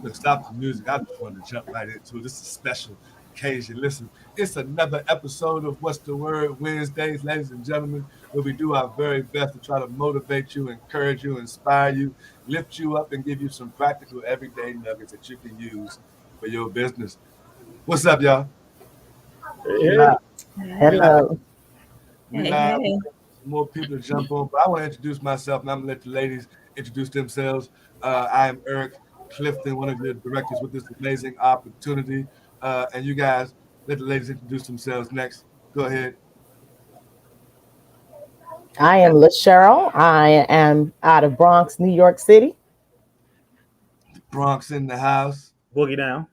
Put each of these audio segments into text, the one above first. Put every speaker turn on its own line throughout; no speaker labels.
Look, stop the music. I just wanted to jump right into it. This is a special occasion. Listen, it's another episode of What's the Word Wednesdays, ladies and gentlemen, where we do our very best to try to motivate you, encourage you, inspire you, lift you up, and give you some practical everyday nuggets that you can use for your business. What's up, y'all? We
Yeah.
live. We live.
Hello.
We
Hey,
live.
hey.
Some more people to jump on, but I want to introduce myself, and I'm gonna let the ladies introduce themselves. I am Eric Clifton, one of the directors with this amazing opportunity, and you guys let the ladies introduce themselves next. Go ahead.
I am LaCheryl. I am out of Bronx, New York City.
Bronx in the house.
Boogie down.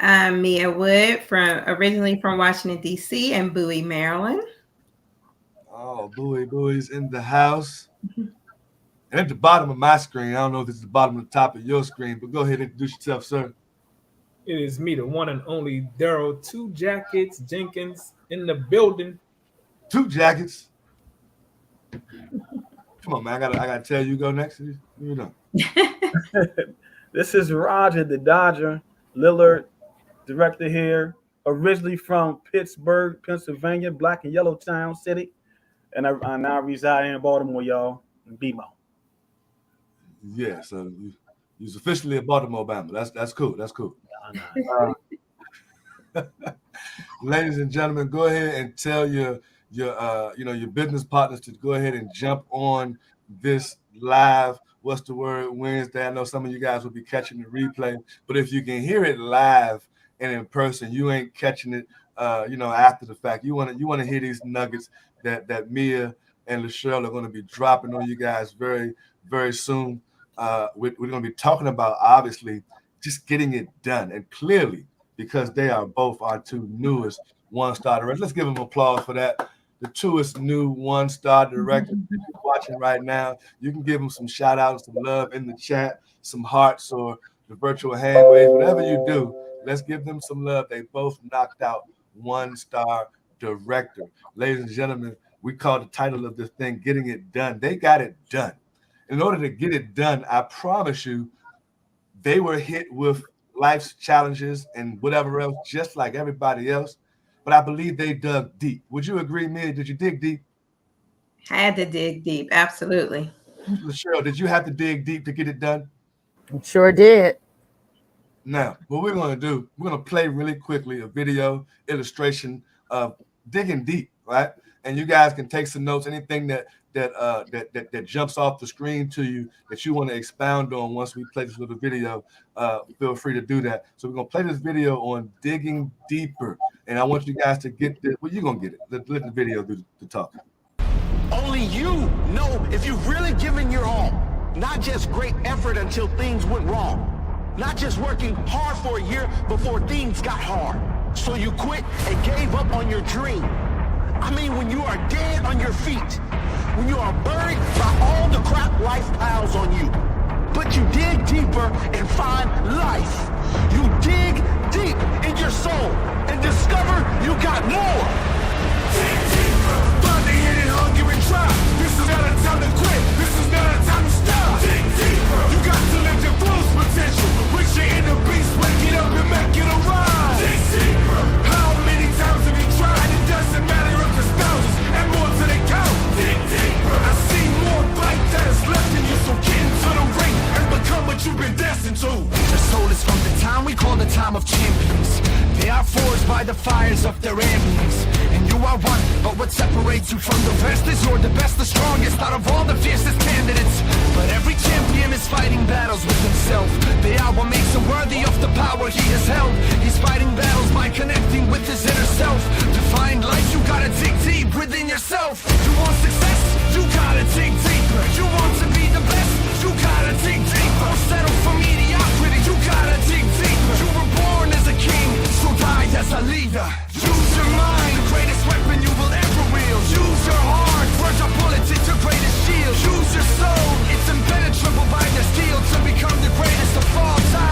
I'm Mia Wood, originally from Washington, D.C. and Bowie, Maryland.
Oh, Bowie's in the house. And at the bottom of my screen, I don't know if it's the bottom of the top of your screen, but go ahead and introduce yourself, sir.
It is me, the one and only Daryl Two Jackets Jenkins in the building.
Two Jackets. Come on, man. I gotta tell you, go next. You know.
This is Roger the Dodger Lillard, director here, originally from Pittsburgh, Pennsylvania, Black and Yellow Town City, and I now reside in Baltimore, y'all, in BMO.
Yeah, so you're officially a Baltimore Bama. That's cool. That's cool. Ladies and gentlemen, go ahead and tell your business partners to go ahead and jump on this live What's the Word Wednesday. I know some of you guys will be catching the replay, but if you can hear it live and in person, you ain't catching it after the fact. You want to hear these nuggets that Mia and LaCheryl are going to be dropping on you guys very, very soon. We're going to be talking about, obviously, just getting it done. And clearly, because they are both our two newest one-star directors. Let's give them applause for that. The truest new one-star director watching right now. You can give them some shout-outs, some love in the chat, some hearts or the virtual hand wave, whatever you do. Let's give them some love. They both knocked out one-star director. Ladies and gentlemen, we call the title of this thing Getting It Done. They got it done. In order to get it done, I promise you, they were hit with life's challenges and whatever else, just like everybody else. But I believe they dug deep. Would you agree, Mia? Did you dig deep?
I had to dig deep, absolutely.
LaCheryl, did you have to dig deep to get it done?
Sure did.
Now, what we're going to do, we're going to play really quickly a video illustration of digging deep, right? And you guys can take some notes. Anything that jumps off the screen to you that you want to expound on once we play this little video, feel free to do that. So we're going to play this video on digging deeper. And I want you guys to get this. Well, you're going to get it. Let the video do the talking.
Only you know if you've really given your all. Not just great effort until things went wrong. Not just working hard for a year before things got hard. So you quit and gave up on your dream. I mean, when you are dead on your feet, when you are buried by all the crap life piles on you, but you dig deeper and find life. You dig deep in your soul and discover you got more. Dig deeper. Find the hidden hunger and try. This is not a time to quit. This is not a time to stop. Dig deeper. You got to live your fullest potential. Reach your inner beast, wake it up and make it arise. Dig deeper. How many times have you tried? It doesn't matter if there's thousands and more to the count. Dig deeper. I see more fight that is left in you, so get into the ring and become what you've been destined to. The soul is from the time we call the time of champions. They are forged by the fires of their ambience. And you are one, but what separates you from the rest is you're the best, the strongest out of all the fiercest candidates. But every champion is fighting battles with himself. They are what makes him worthy of the power he has held. He's fighting battles by connecting with his inner self. To find life, you gotta dig deep within yourself. You want success? You gotta dig deeper. You want to be the best? You gotta dig deeper. Don't settle for mediocrity. You gotta dig deeper. You were born as a king, so die as a leader. Use your mind, the greatest weapon you will ever wield. Use your heart, forge your bullets, it's your greatest shield. Use your soul, it's impenetrable by the steel to become the greatest of all time.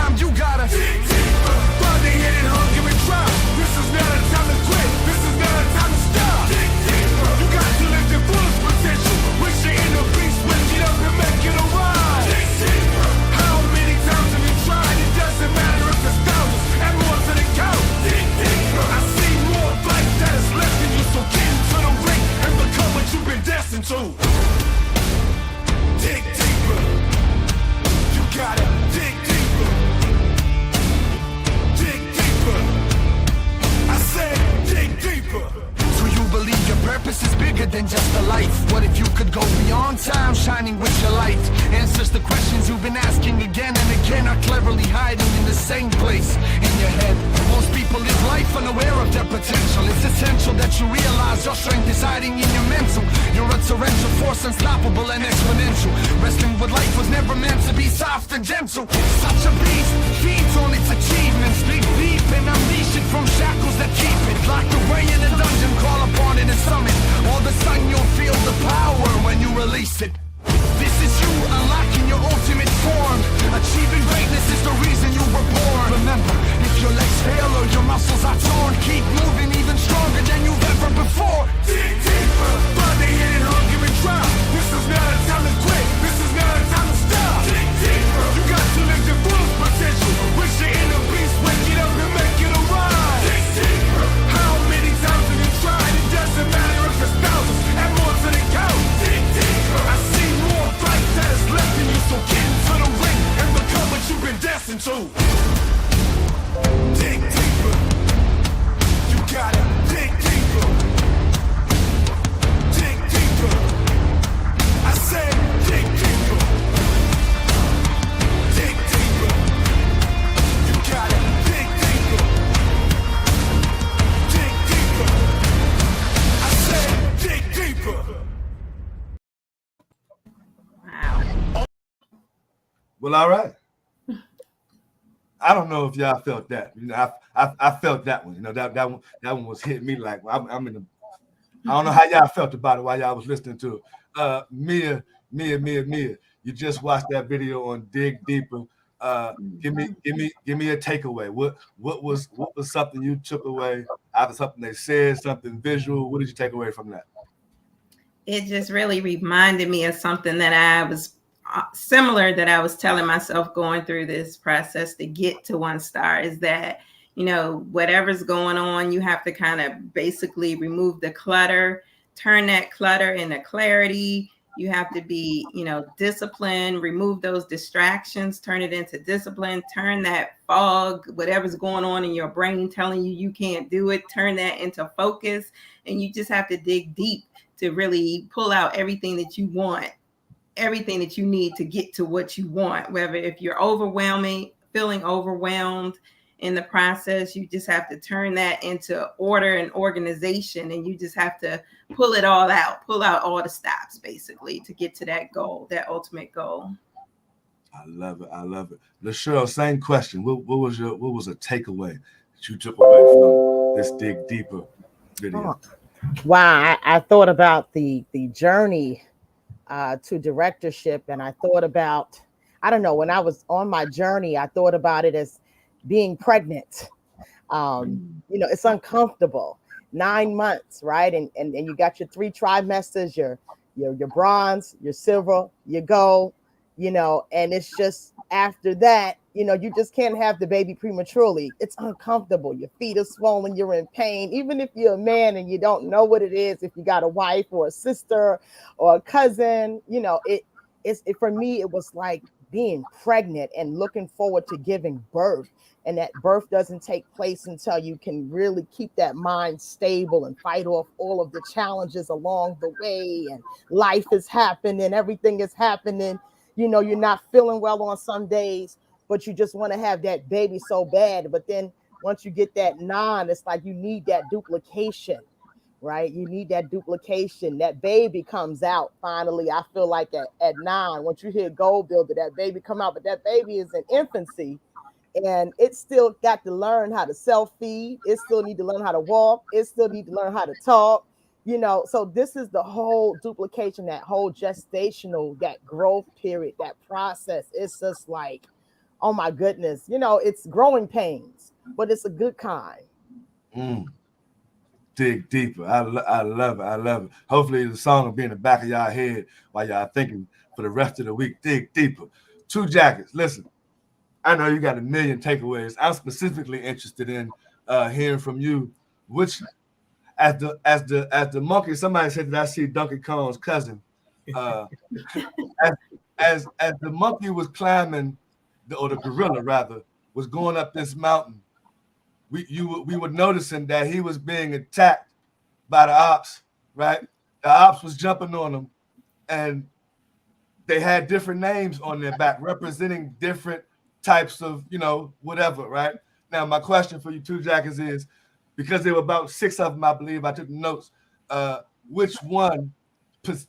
necessarily hiding in the same place in your head. Most people live life unaware of their potential. It's essential that you realize your strength is hiding in your mental. You're a torrential force, unstoppable and exponential. Wrestling with life was never meant to be soft and gentle. Such a beast feeds on its achievements. Dig deep and unleash it from shackles that keep it. Locked away in a dungeon, call upon it and summon. All of a sudden you'll feel the power when you release it. This is you unlocking your ultimate form. Achieving greatness is the reason you were born. Remember, if your legs fail or your muscles are torn, keep moving even stronger than you've ever before. Dig deeper, body in hunger and dry. This is not a time to quit. This is not a time to stop. Dig deeper, you got to live your full potential. Wish your inner beast, wake it up and make it arise. Dig deeper, how many times have you tried? It doesn't matter if it's thousands and more to the count. Dig deeper, I see more fight that is left in you, so get into the ring and become what you've been destined to. Dig deeper, you gotta dig deeper. Dig deeper, I said dig deeper. Dig deeper, you gotta dig deeper. Dig deeper, I said dig deeper.
Wow.
Well, all right. I don't know if y'all felt that. You know, I felt that one. You know, that one was hitting me like I'm in the. I don't know how y'all felt about it while y'all was listening to it. Mia, you just watched that video on Dig Deeper. Give me a takeaway. What was something you took away out of something they said, something visual? What did you take away from that?
It just really reminded me of something that I was similar that I was telling myself going through this process to get to 1 star, is that, you know, whatever's going on, you have to kind of basically remove the clutter, turn that clutter into clarity. You have to be, you know, disciplined, remove those distractions, turn it into discipline, turn that fog, whatever's going on in your brain telling you you can't do it, turn that into focus. And you just have to dig deep to really pull out everything that you want, everything that you need to get to what you want. Whether if you're feeling overwhelmed in the process, you just have to turn that into order and organization, and you just have to pull it all out, pull out all the stops basically to get to that goal, that ultimate goal.
I love it. LaCheryl, same question. What was a takeaway that you took away from this Dig Deeper video?
Wow, I thought about the journey to directorship, and I thought about, I don't know, when I was on my journey, I thought about it as being pregnant. You know, it's uncomfortable. 9 months, right? And you got your 3 trimesters, your bronze, your silver, your gold, you know, and it's just after that, you know, you just can't have the baby prematurely. It's uncomfortable. Your feet are swollen, you're in pain. Even if you're a man and you don't know what it is, if you got a wife or a sister or a cousin, you know, for me, it was like being pregnant and looking forward to giving birth. And that birth doesn't take place until you can really keep that mind stable and fight off all of the challenges along the way. And life is happening, everything is happening. You know, you're not feeling well on some days, but you just want to have that baby so bad. But then once you get that 9, it's like you need that duplication, right? You need that duplication. That baby comes out finally. I feel like at 9, once you hear Gold Builder, that baby come out, but that baby is in infancy. And it still got to learn how to self-feed. It still need to learn how to walk. It still need to learn how to talk, you know. So this is the whole duplication, that whole gestational, that growth period, that process. It's just like, oh my goodness, you know, it's growing pains, but it's a good kind.
Dig Deeper. I love it. Hopefully the song will be in the back of y'all head while y'all thinking for the rest of the week. Dig Deeper. 2 Jackets. Listen, I know you got a million takeaways. I'm specifically interested in hearing from you, which as the monkey, somebody said that I see Donkey Kong's cousin. As the monkey was climbing, or the gorilla rather, was going up this mountain, we were noticing that he was being attacked by the ops, right? The ops was jumping on him, and they had different names on their back representing different types of, whatever, right? Now, my question for you two jackets is, because there were about 6 of them, I believe, I took notes, which one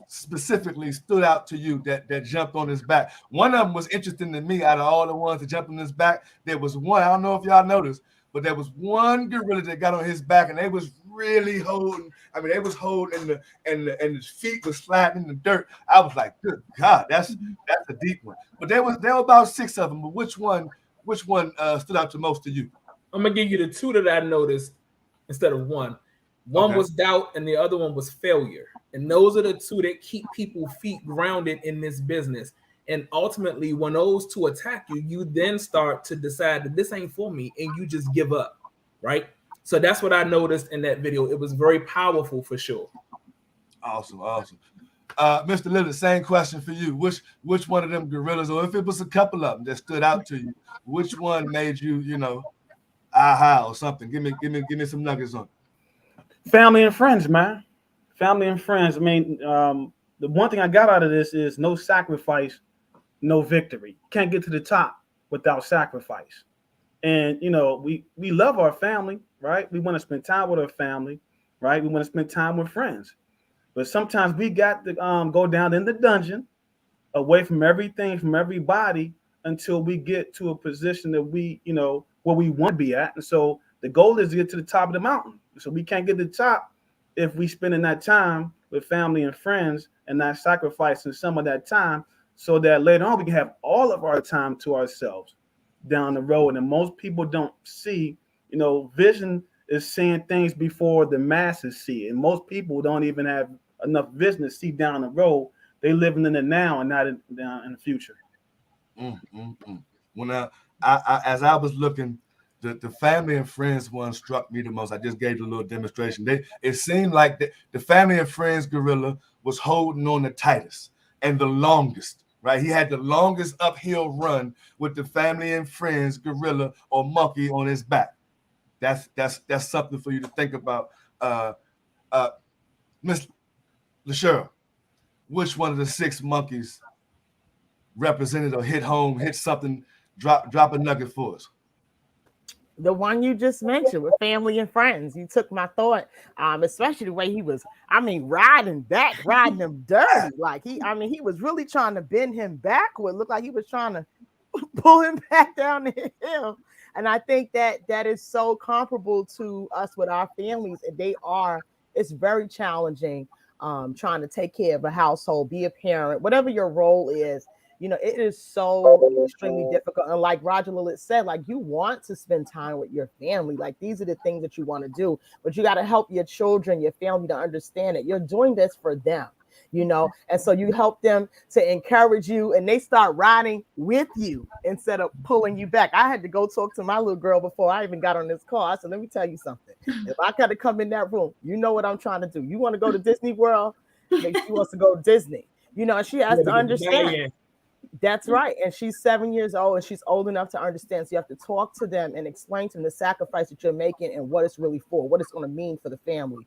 specifically stood out to you that jumped on his back? One of them was interesting to me. Out of all the ones that jumped on his back, there was one, I don't know if y'all noticed, but there was one gorilla that got on his back, and they was really holding. I mean, they was holding and his feet was sliding in the dirt. I was like, good God, that's a deep one. But there were about 6 of them. But which one stood out to most to you?
I'm gonna give you the 2 that I noticed instead of one. One was doubt, and the other one was failure. And those are the 2 that keep people's feet grounded in this business. And ultimately, when those 2 attack you, you then start to decide that this ain't for me, and you just give up, right? So that's what I noticed in that video. It was very powerful for sure.
Awesome. Mr. Lillard, same question for you. Which one of them gorillas, or if it was a couple of them that stood out to you, which one made you, aha or something? Give me some nuggets on it.
Family and friends, man. Family and friends. I mean, the one thing I got out of this is no sacrifice, no victory. Can't get to the top without sacrifice. And, we love our family, right? We want to spend time with our family, right? We want to spend time with friends. But sometimes we got to go down in the dungeon, away from everything, from everybody, until we get to a position that we, where we want to be at. And so the goal is to get to the top of the mountain. So we can't get to the top if we spending that time with family and friends and not sacrificing some of that time, so that later on we can have all of our time to ourselves down the road. And most people don't see, vision is seeing things before the masses see it. And most people don't even have enough vision to see down the road. They living in the now and not in the future.
Well, now, I as I was looking, the family and friends one struck me the most. I just gave you a little demonstration. It seemed like the family and friends gorilla was holding on the tightest and the longest. Right, he had the longest uphill run with the family and friends gorilla or monkey on his back. That's something for you to think about. Miss LaShera, which one of the 6 monkeys represented or hit home, hit something, drop a nugget for us?
The one you just mentioned with family and friends. You took my thought, especially the way he was, riding him dirty. Like he was really trying to bend him backward. Looked like he was trying to pull him back down the hill. And I think that is so comparable to us with our families. And it's very challenging trying to take care of a household, be a parent, whatever your role is. It is so extremely difficult. And like Roger Lillard said, like, you want to spend time with your family. Like, these are the things that you want to do, but you got to help your children, your family to understand it. You're doing this for them, and so you help them to encourage you, and they start riding with you instead of pulling you back. I had to go talk to my little girl before I even got on this call. I said, let me tell you something. If I got to come in that room, you know what I'm trying to do. You want to go to Disney World? She wants to go to Disney, and she has to understand. That's right. And she's 7 years old, and she's old enough to understand. So you have to talk to them and explain to them the sacrifice that you're making and what it's really for, what it's going to mean for the family.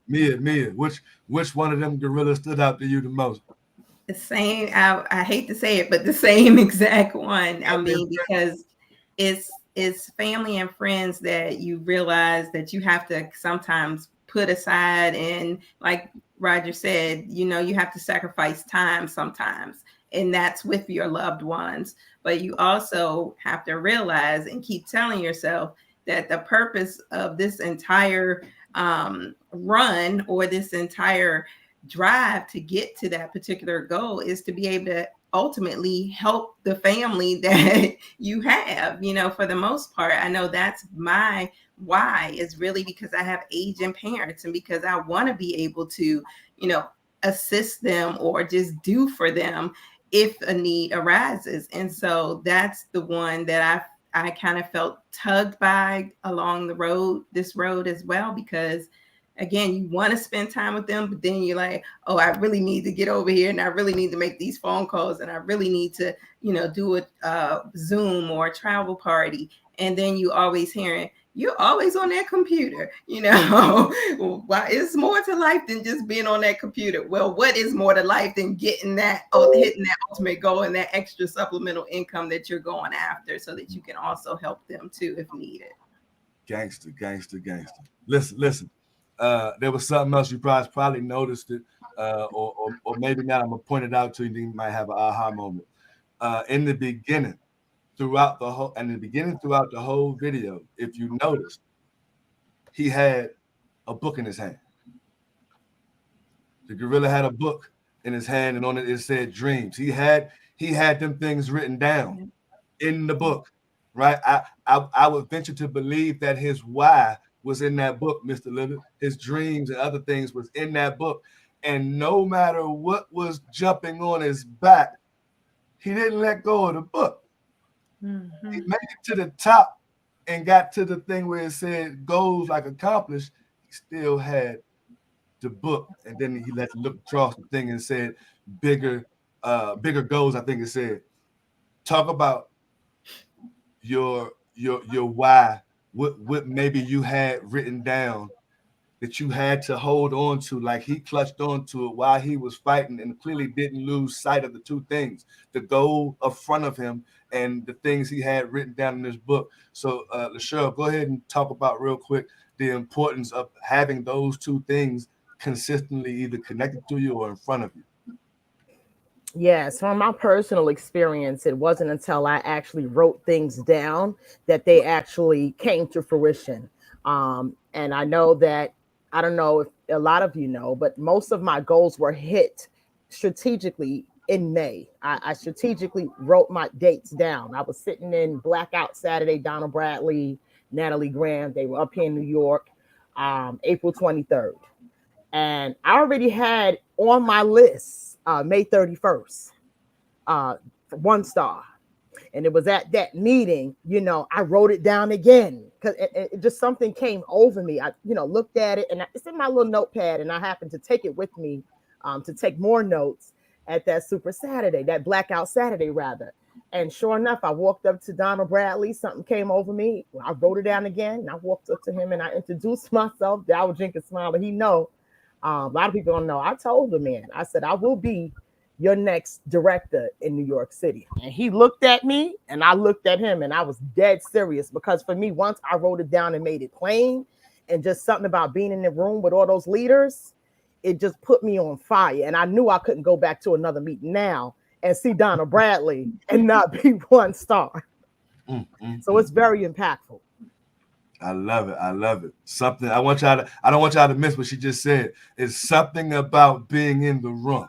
Mia, which one of them gorillas stood out to you the most?
The same. I hate to say it, but the same exact one. Because it's family and friends that you realize that you have to sometimes put aside, and like Roger said, you have to sacrifice time sometimes, and that's with your loved ones. But you also have to realize and keep telling yourself that the purpose of this entire run or this entire drive to get to that particular goal is to be able to ultimately help the family that you have. For the most part, I know that's my why, is really because I have aging parents, and because I want to be able to, assist them or just do for them if a need arises. And so that's the one that I kind of felt tugged by along this road as well, because again, you want to spend time with them, but then you're like, oh, I really need to get over here, and I really need to make these phone calls, and I really need to, do a Zoom or a travel party. And then you always hearing, you're always on that computer. You know, well, it's more to life than just being on that computer. Well, what is more to life than getting that, hitting that ultimate goal and that extra supplemental income that you're going after, so that you can also help them too if needed.
Gangster. Listen. There was something else you probably noticed it, or maybe not. I'm gonna point it out to you. You might have an aha moment. In the beginning, throughout the whole video, if you noticed, he had a book in his hand. The gorilla had a book in his hand, and on it said dreams. He had them things written down in the book, right? I would venture to believe that his why was in that book, Mr. Lillard. His dreams and other things was in that book. And no matter what was jumping on his back, he didn't let go of the book. Mm-hmm. He made it to the top and got to the thing where it said goals like accomplished. He still had the book. And then he let look across the thing and said bigger goals, I think it said. Talk about your why. What maybe you had written down that you had to hold on to, like he clutched on to it while he was fighting and clearly didn't lose sight of the two things, the goal up front of him and the things he had written down in this book. So LaSharyl, go ahead and talk about real quick the importance of having those two things consistently either connected to you or in front of you.
Yes, from my personal experience, it wasn't until I actually wrote things down that they actually came to fruition. And I know that, I don't know if a lot of you know, but most of my goals were hit strategically in May. I strategically wrote my dates down. I was sitting in Blackout Saturday, Donald Bradley, Natalie Graham, they were up here in New York, April 23rd. And I already had on my list May 31st, 1 star. And it was at that meeting, I wrote it down again because it just something came over me. I, looked at it and it's in my little notepad, and I happened to take it with me to take more notes at that Super Saturday, that Blackout Saturday rather. And sure enough, I walked up to Donald Bradley. Something came over me. I wrote it down again, and I walked up to him and I introduced myself. Dow Jenkins smiled, but he know. A lot of people don't know. I told the man, I said, I will be your next director in New York City. And he looked at me and I looked at him, and I was dead serious, because for me, once I wrote it down and made it plain, and just something about being in the room with all those leaders, it just put me on fire. And I knew I couldn't go back to another meeting now and see Donald Bradley and not be 1 star. So it's very impactful.
I love it. Something I don't want y'all to miss what she just said. It's something about being in the room.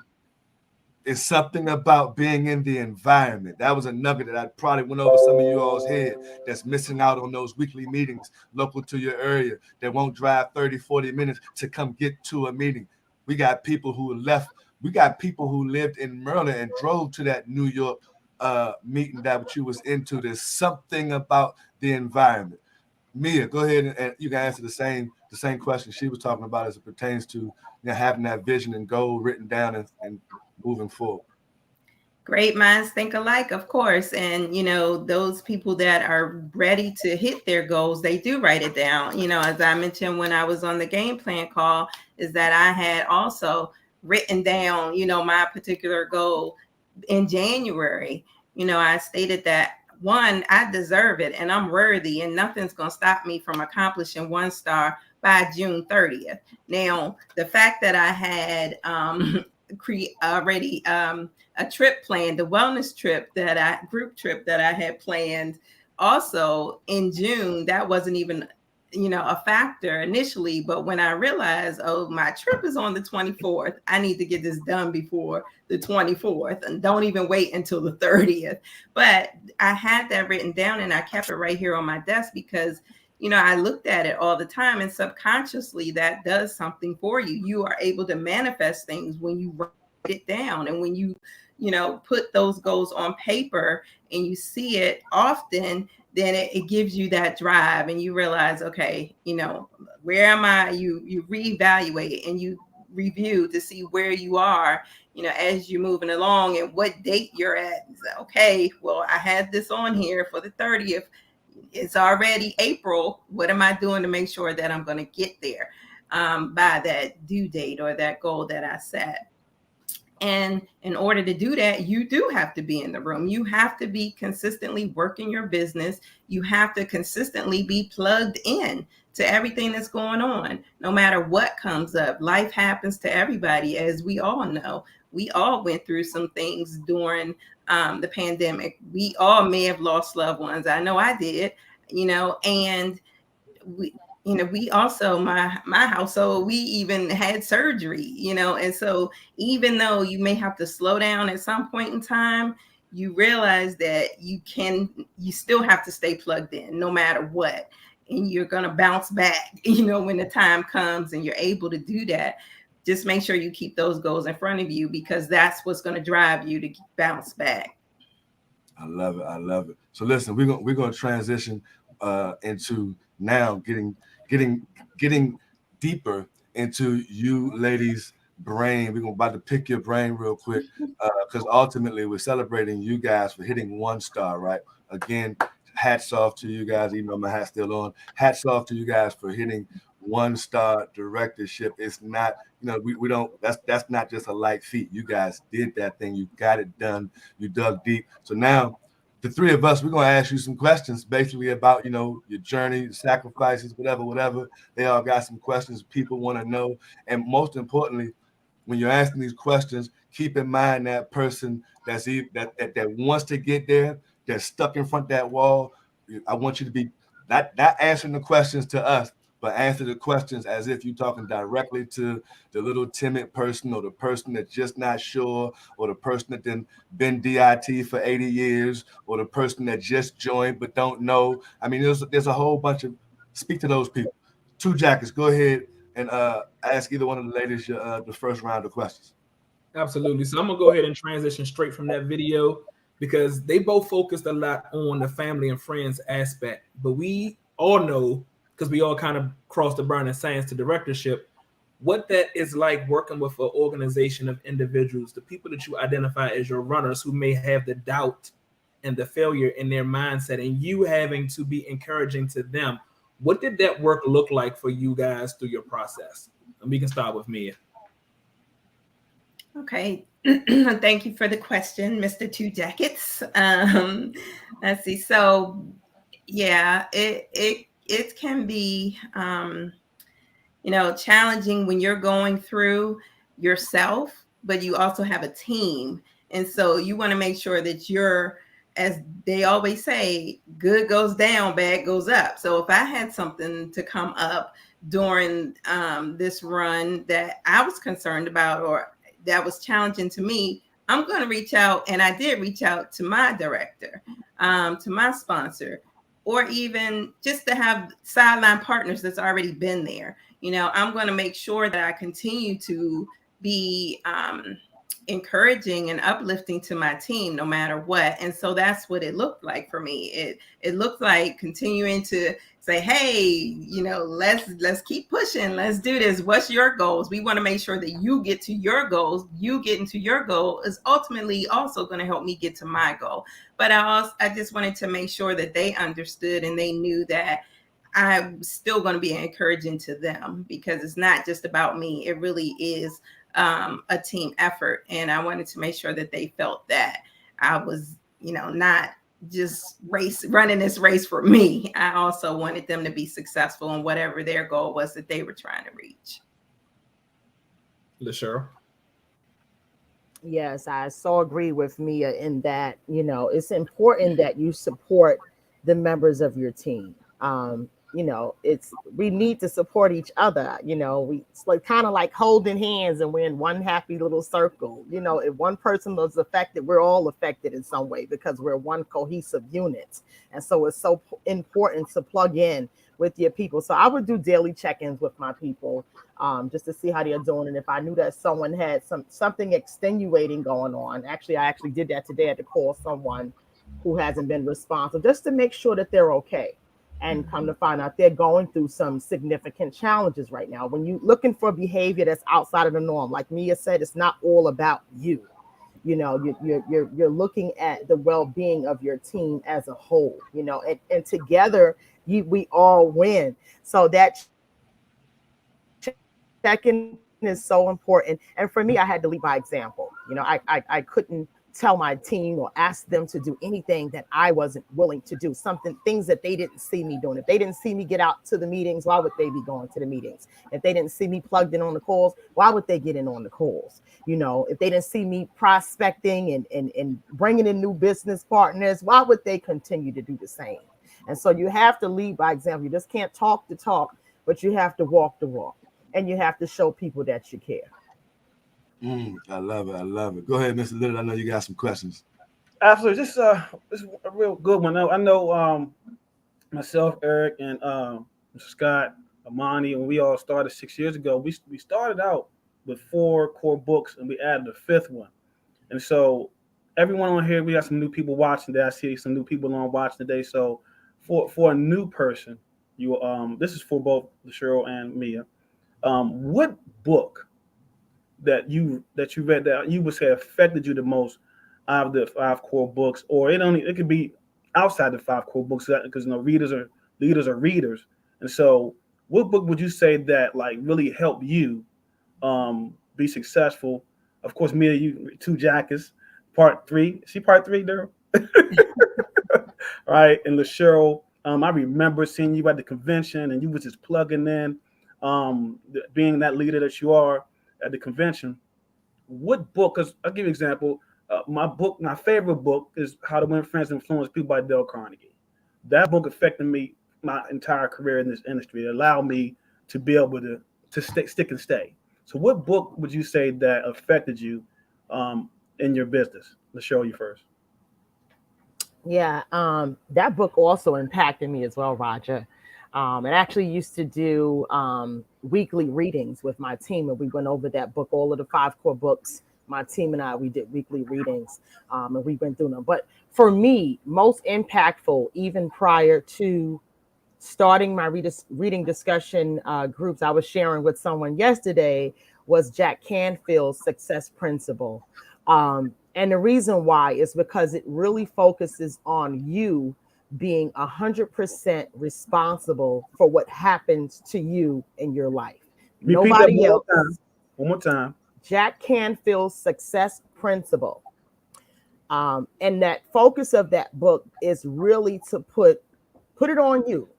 It's something about being in the environment. That was a nugget that I probably went over some of you all's head that's missing out on those weekly meetings local to your area that won't drive 30, 40 minutes to come get to a meeting. We got people who left. We got people who lived in Maryland and drove to that New York meeting that you was into. There's something about the environment. Mia, go ahead and you can answer the same question she was talking about as it pertains to having that vision and goal written down and moving forward.
Great minds think alike, of course. And, those people that are ready to hit their goals, they do write it down. As I mentioned when I was on the game plan call, is that I had also written down, my particular goal in January. I stated that, 1, I deserve it and I'm worthy, and nothing's going to stop me from accomplishing 1 star by June 30th. Now, the fact that I had already a trip planned, the wellness trip group trip that I had planned also in June, that wasn't even, a factor initially. But when I realized, my trip is on the 24th, I need to get this done before the 24th and don't even wait until the 30th. But I had that written down and I kept it right here on my desk because, I looked at it all the time, and subconsciously that does something for you. You are able to manifest things when you write it down, and when you, put those goals on paper and you see it often, then it gives you that drive and you realize, okay, where am I? You reevaluate and you review to see where you are, as you're moving along and what date you're at. Okay, well, I had this on here for the 30th. it's already April. What am I doing to make sure that I'm going to get there by that due date or that goal that I set? And in order to do that, you do have to be in the room. You have to be consistently working your business. You have to consistently be plugged in to everything that's going on, no matter what comes up. Life happens to everybody, as we all know. We all went through some things during the pandemic. We all may have lost loved ones. I know I did, and we also, my household, we even had surgery, and so even though you may have to slow down at some point in time, you realize that you still have to stay plugged in no matter what, and you're going to bounce back, when the time comes and you're able to do that. Just make sure you keep those goals in front of you, because that's what's going to drive you to bounce back.
I love it. So listen, we're gonna transition into now getting deeper into you ladies' brain. We're about to pick your brain real quick, because ultimately we're celebrating you guys for hitting 1 star, right? Again, hats off to you guys, even though my hat's still on. Hats off to you guys for hitting 1 star directorship. It's not, we don't, that's not just a light feat. You guys did that thing. You got it done. You dug deep. So now the 3 of us, we're going to ask you some questions basically about, your journey, sacrifices, whatever. They all got some questions people want to know. And most importantly, when you're asking these questions, keep in mind that person that wants to get there, that's stuck in front of that wall. I want you to be not answering the questions to us, but answer the questions as if you're talking directly to the little timid person, or the person that's just not sure, or the person that then been DIT for 80 years, or the person that just joined but don't know. I mean, there's a whole bunch of, speak to those people. 2 Jackets, go ahead and ask either one of the ladies the first round of questions.
Absolutely. So I'm going to go ahead and transition straight from that video, because they both focused a lot on the family and friends aspect. But we all know, because we all kind of crossed the burning sands to directorship, what that is like working with an organization of individuals, the people that you identify as your runners, who may have the doubt and the failure in their mindset, and you having to be encouraging to them. What did that work look like for you guys through your process? And we can start with Mia.
Okay. Thank you for the question, Mr. 2 Jackets. Let's see. So yeah, it can be, challenging when you're going through yourself, but you also have a team. And so you want to make sure that you're, as they always say, good goes down, bad goes up. So if I had something to come up during this run that I was concerned about, or that was challenging to me, I'm going to reach out. And I did reach out to my director, to my sponsor, or even just to have sideline partners that's already been there. I'm going to make sure that I continue to be encouraging and uplifting to my team no matter what. And so that's what it looked like for me. It looked like continuing to say, hey, let's keep pushing. Let's do this. What's your goals? We want to make sure that you get to your goals. You getting to your goal is ultimately also going to help me get to my goal. But I just wanted to make sure that they understood and they knew that I'm still going to be encouraging to them, because it's not just about me. It really is a team effort. And I wanted to make sure that they felt that I was, not just running this race for me. I also wanted them to be successful in whatever their goal was that they were trying to reach.
LaSheryl?
Yes, I so agree with Mia in that, it's important that you support the members of your team. We need to support each other. It's like kind of like holding hands and we're in one happy little circle. If one person is affected, we're all affected in some way, because we're one cohesive unit. And so it's so important to plug in with your people. So I would do daily check-ins with my people, just to see how they're doing. And if I knew that someone had something extenuating going on, I actually did that today. I had to call someone who hasn't been responsive just to make sure that they're okay. And come to find out they're going through some significant challenges right now. When you're looking for behavior that's outside of the norm, like Mia said, it's not all about you. You know, you're looking at the well-being of your team as a whole, you know, and together we all win. So that check-in is so important. And for me, I had to lead by example. You know, I couldn't tell my team or ask them to do anything that I wasn't willing to do, things that they didn't see me doing. If they didn't see me get out to the meetings, why would they be going to the meetings? If they didn't see me plugged in on the calls, why would they get in on the calls? You know, if they didn't see me prospecting and bringing in new business partners, why would they continue to do the same? And so you have to lead by example. You just can't talk the talk, but you have to walk the walk, and you have to show people that you care.
I love it. I love it. Go ahead, Mr. Little. I know you got some questions.
Absolutely. This is a real good one. I know myself, Eric, and Scott, Amani, when we all started 6 years ago, we started out with 4 core books, and we added a 5th one. And so everyone on here, we got some new people watching today. I see some new people on watching today. So for a new person, you this is for both Cheryl and Mia. What book that you read that you would say affected you the most out of the 5 core books, or it could be outside the 5 core books, because leaders are readers. And so what book would you say that like really helped you be successful? Of course, Mia, you 2 Jackets, part 3. See part 3 there? Right. And LaCheryl, I remember seeing you at the convention, and you was just plugging in, being that leader that you are at the convention. What book? Because I'll give you an example. My favorite book is How to Win Friends and Influence People by Dale Carnegie. That book affected me my entire career in this industry. It allowed me to be able to stick and stay. So what book would you say that affected you in your business? Let's show you first.
Yeah, that book also impacted me as well, Roger. And actually used to do weekly readings with my team, and we went over that book, all of the 5 core books. My team and I, we did weekly readings, and we went through them. But for me, most impactful, even prior to starting my reading discussion groups, I was sharing with someone yesterday, was Jack Canfield's Success Principle. And the reason why is because it really focuses on you being 100% responsible for what happens to you in your life.
Repeat
Nobody else.
One more time.
Jack Canfield's Success Principle. And that focus of that book is really to put it on you.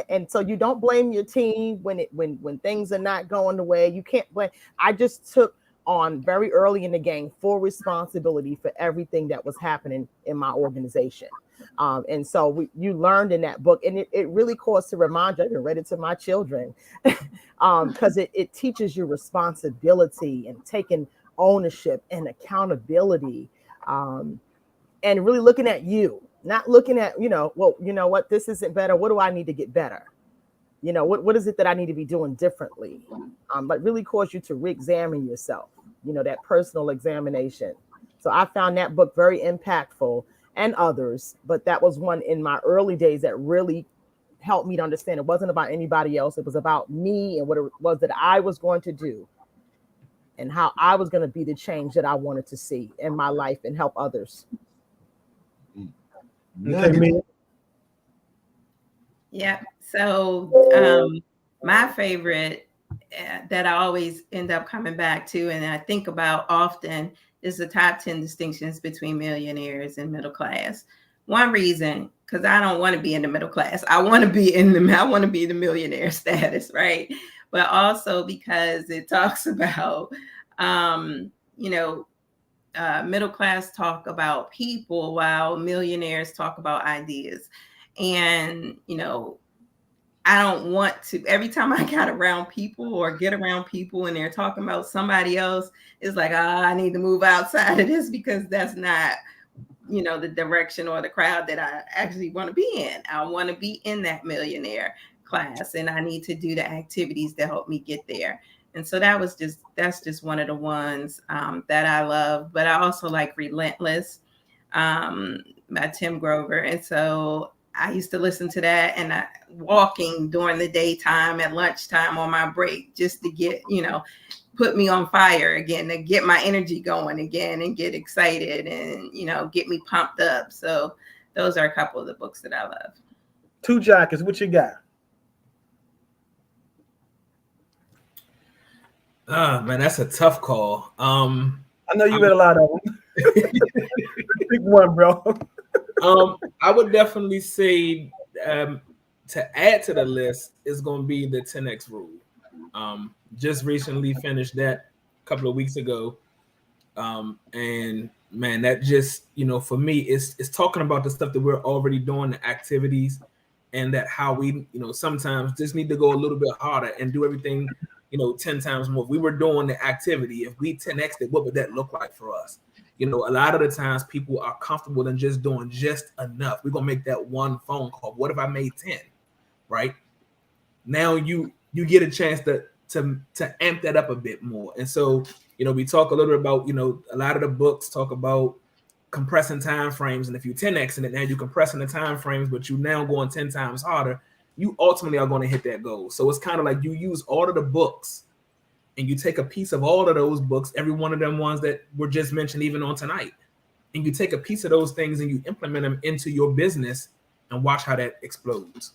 And so you don't blame your team when things are not going the way. You can't blame. I just took on very early in the game full responsibility for everything that was happening in my organization. And so you learned in that book, and it really caused to remind you. I even read it to my children because it teaches you responsibility and taking ownership and accountability, and really looking at you, not looking at, well, you know what, this isn't better. What do I need to get better? What is it that I need to be doing differently? But really cause you to re-examine yourself, that personal examination. So I found that book very impactful, and others, but that was one in my early days that really helped me to understand it wasn't about anybody else. It was about me and what it was that I was going to do and how I was going to be the change that I wanted to see in my life and help others.
Yeah. So my favorite that I always end up coming back to and I think about often is the top 10 distinctions between millionaires and middle class. One reason, because I don't want to be in the middle class. I want to be in the millionaire status, right? But also because it talks about, middle class talk about people while millionaires talk about ideas. And, I don't want to, every time I got around people or get around people and they're talking about somebody else, it's like, I need to move outside of this because that's not, the direction or the crowd that I actually want to be in. I want to be in that millionaire class and I need to do the activities that help me get there. And so that's just one of the ones that I love, but I also like Relentless by Tim Grover. And so I used to listen to that and walking during the daytime at lunchtime on my break just to get, put me on fire again, to get my energy going again and get excited and, get me pumped up. So those are a couple of the books that I love.
Two Jackets, what you got?
Man, that's a tough call.
I know you read a lot of them. Pick one, bro.
I would definitely say to add to the list is going to be the 10X rule. Just recently finished that a couple of weeks ago. And man, that just, for me, it's talking about the stuff that we're already doing, the activities, and that how we, sometimes just need to go a little bit harder and do everything, 10 times more. If we were doing the activity, if we 10X'd it, what would that look like for us? A lot of the times people are comfortable in just doing just enough. We're going to make that one phone call. What if I made 10, right? Now you get a chance to amp that up a bit more. And so, we talk a little bit about, a lot of the books talk about compressing time frames. And if you 10X in it, now you're compressing the time frames, but you now going 10 times harder, you ultimately are going to hit that goal. So it's kind of like you use all of the books and you take a piece of all of those books, every one of them ones that were just mentioned even on tonight, and you take a piece of those things and you implement them into your business and watch how that explodes.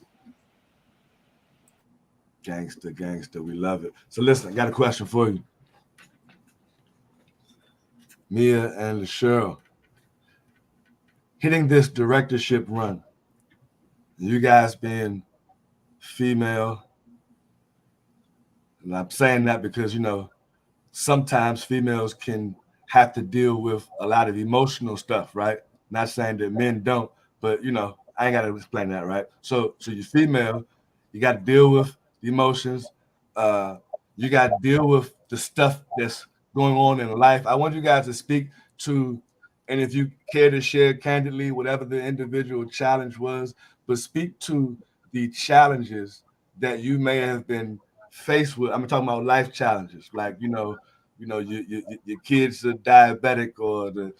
Gangster, we love it. So listen, I got a question for you. Mia and LaSheryl, hitting this directorship run, you guys being female, and I'm saying that because, sometimes females can have to deal with a lot of emotional stuff, right? Not saying that men don't, but, I ain't got to explain that, right? So you're female, you got to deal with the emotions. You got to deal with the stuff that's going on in life. I want you guys to speak to, and if you care to share candidly, whatever the individual challenge was, but speak to the challenges that you may have been faced with. I'm talking about life challenges, like your kids are diabetic, or the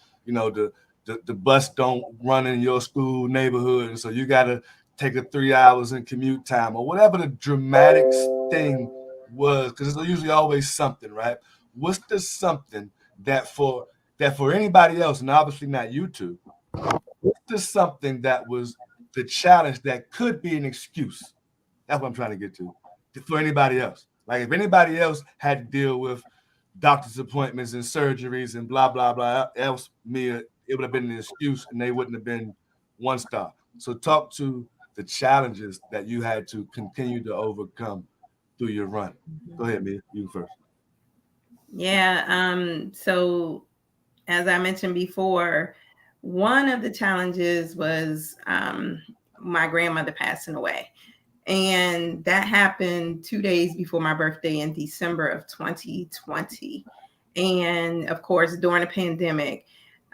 bus don't run in your school neighborhood, and so you got to take 3 hours in commute time, or whatever the dramatic thing was, because it's usually always something, right? What's the something that for anybody else, and obviously not you two, what's the something that was the challenge that could be an excuse? That's what I'm trying to get to for anybody else. Like if anybody else had to deal with doctor's appointments and surgeries and blah, blah, blah else, Mia, it would have been an excuse and they wouldn't have been 1 star. So talk to the challenges that you had to continue to overcome through your run. Go ahead, Mia, you first.
Yeah. So as I mentioned before, one of the challenges was my grandmother passing away. And that happened 2 days before my birthday in December of 2020. And of course, during the pandemic,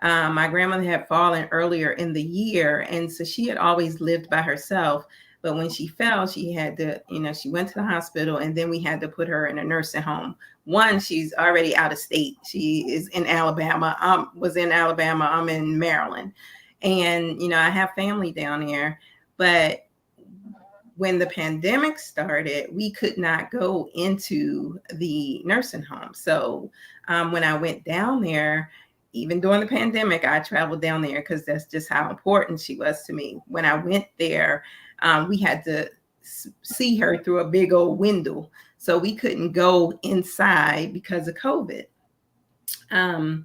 my grandmother had fallen earlier in the year. And so she had always lived by herself. But when she fell, she had to, she went to the hospital, and then we had to put her in a nursing home. One, she's already out of state. She is in Alabama. Was in Alabama. I'm in Maryland. And, I have family down there. But when the pandemic started, we could not go into the nursing home. So when I went down there, even during the pandemic, I traveled down there because that's just how important she was to me. When I went there, we had to see her through a big old window. So we couldn't go inside because of COVID. And,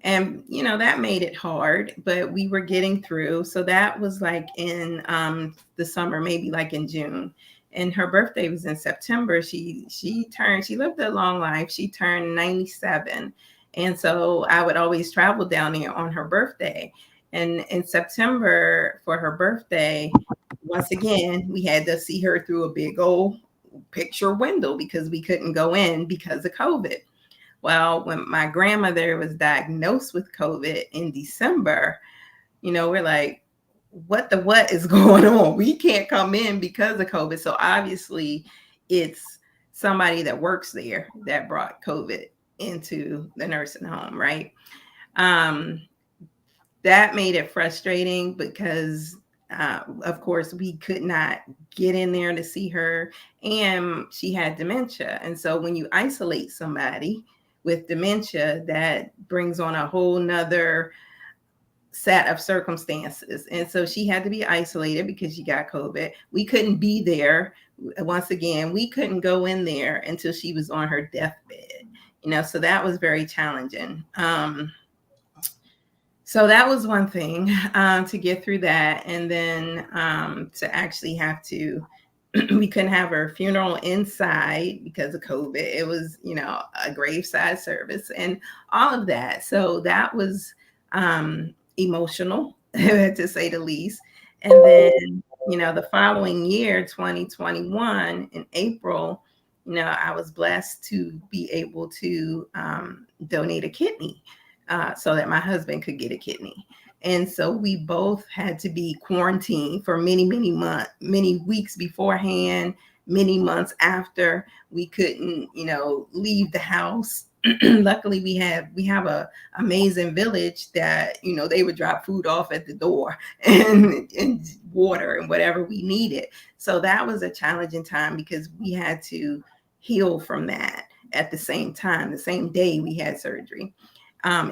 that made it hard, but we were getting through. So that was like in the summer, maybe like in June. And her birthday was in September. She lived a long life. She turned 97. And so I would always travel down there on her birthday. And in September for her birthday, once again, we had to see her through a big old picture window because we couldn't go in because of COVID. Well, when my grandmother was diagnosed with COVID in December, we're like, what is going on? We can't come in because of COVID. So obviously it's somebody that works there that brought COVID into the nursing home, right? That made it frustrating because of course, we could not get in there to see her, and she had dementia. And so when you isolate somebody with dementia, that brings on a whole nother set of circumstances. And so she had to be isolated because she got COVID. We couldn't be there. Once again, we couldn't go in there until she was on her deathbed, so that was very challenging. So that was one thing, to get through that. And then to actually have to, we couldn't have her funeral inside because of COVID. It was, a graveside service and all of that. So that was emotional, to say the least. And then, the following year, 2021, in April, I was blessed to be able to donate a kidney so that my husband could get a kidney. And so we both had to be quarantined for many, many months, many weeks beforehand, many months after. We couldn't, leave the house. Luckily, we have a amazing village that, they would drop food off at the door and water and whatever we needed. So that was a challenging time because we had to heal from that at the same time, the same day we had surgery.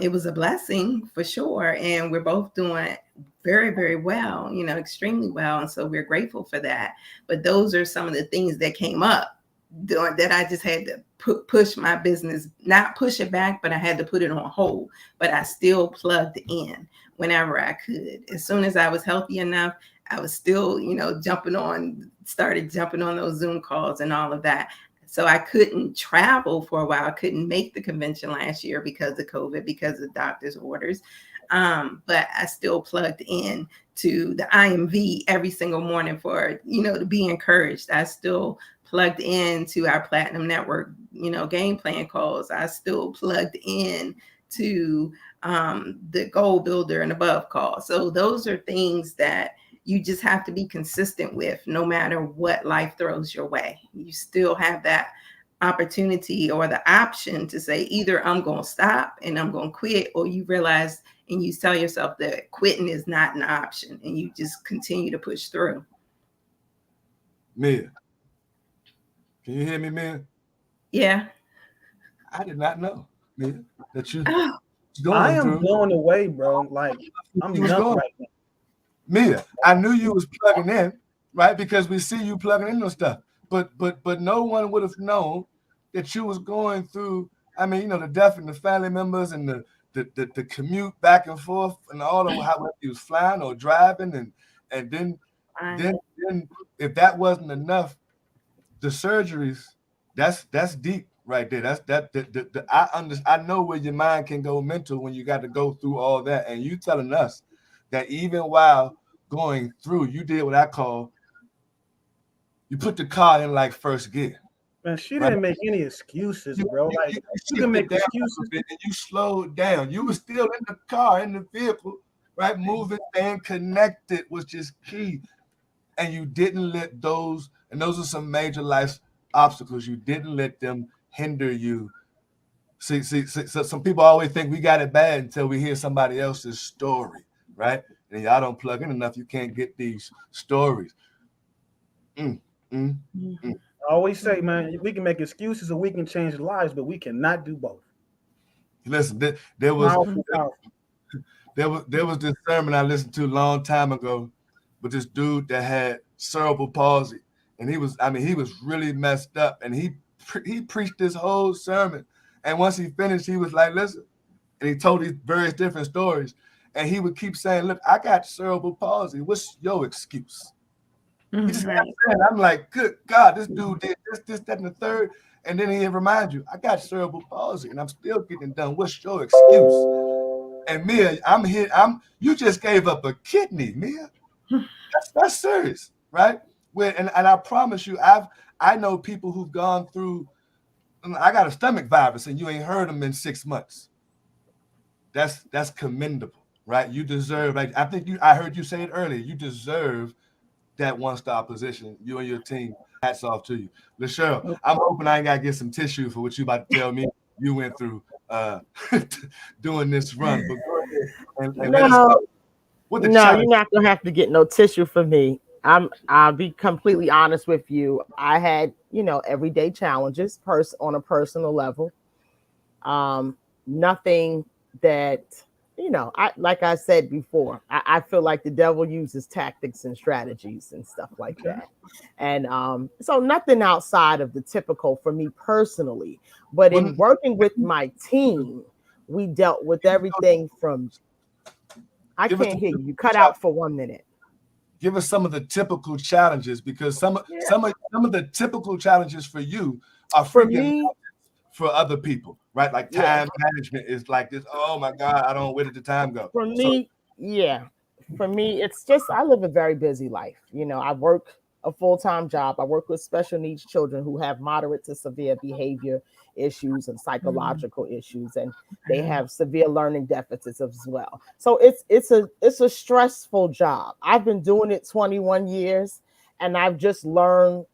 It was a blessing for sure. And we're both doing very, very well, extremely well. And so we're grateful for that. But those are some of the things that came up that I just had to push my business, not push it back, but I had to put it on hold. But I still plugged in whenever I could. As soon as I was healthy enough, I was still, started jumping on those Zoom calls and all of that. So I couldn't travel for a while. I couldn't make the convention last year because of COVID, because of doctor's orders. But I still plugged in to the IMV every single morning for, to be encouraged. I still plugged in to our Platinum Network, game plan calls. I still plugged in to the Goal Builder and Above calls. So those are things that you just have to be consistent with no matter what life throws your way. You still have that opportunity or the option to say, either I'm going to stop and I'm going to quit, or you realize and you tell yourself that quitting is not an option and you just continue to push through.
Mia, can you hear me, Mia?
Yeah.
I did not know, Mia, that you.
I am blown away, bro. Like, I'm nuts right now.
Mia, I knew you was plugging in, right? Because we see you plugging in those stuff. But no one would have known that you was going through, the death and the family members and the commute back and forth and all of how you was flying or driving and then if that wasn't enough, the surgeries, that's deep right there. I know where your mind can go mental when you got to go through all that. And you telling us that even while going through, you did what I call, you put the car in like first gear.
Man, she didn't make any excuses, bro. Like, you can make excuses.
And you slowed down. You were still in the car, in the vehicle, right? Moving and connected was just key. And you didn't let those, and those are some major life obstacles, you didn't let them hinder you. See, so some people always think we got it bad until we hear somebody else's story, right? And y'all don't plug in enough, you can't get these stories. I
always say, man, we can make excuses or we can change lives, but we cannot do both.
Listen, there was this sermon I listened to a long time ago with this dude that had cerebral palsy, and he was really messed up, and he preached this whole sermon, and once he finished, he was like, listen, and he told these various different stories, and he would keep saying, look, I got cerebral palsy. What's your excuse? He just kept saying, I'm like, good God, this dude did this, that, and the third. And then he'd remind you, I got cerebral palsy and I'm still getting it done. What's your excuse? And Mia, I'm here. You just gave up a kidney, Mia. That's serious, right? And I promise you, I know people who've gone through, I got a stomach virus and you ain't heard them in 6 months. That's commendable, right? You deserve, like I heard you say it earlier, you deserve that one-star position. You and your team, hats off to you. LaSharyl, I'm hoping I ain't gotta get some tissue for what you about to tell me you went through doing this run. But go ahead and let us know. What the
No,
challenge?
you're not gonna have to get no tissue for me. I'll be completely honest with you. I had, everyday challenges on a personal level. Nothing that, I like I said before, I feel like the devil uses tactics and strategies and stuff like that. And so nothing outside of the typical for me personally. But in working with my team, we dealt with everything from I can't hear you. You cut out for 1 minute.
Give us some of the typical challenges, because some of the typical challenges for you are
For
freaking
me,
for other people, right? Like time management is like this. Oh my God, I don't know where did the time go?
for me, it's just I live a very busy life. I work a full-time job. I work with special needs children who have moderate to severe behavior issues and psychological issues, and they have severe learning deficits as well. So it's a stressful job. I've been doing it 21 years, and I've just learned,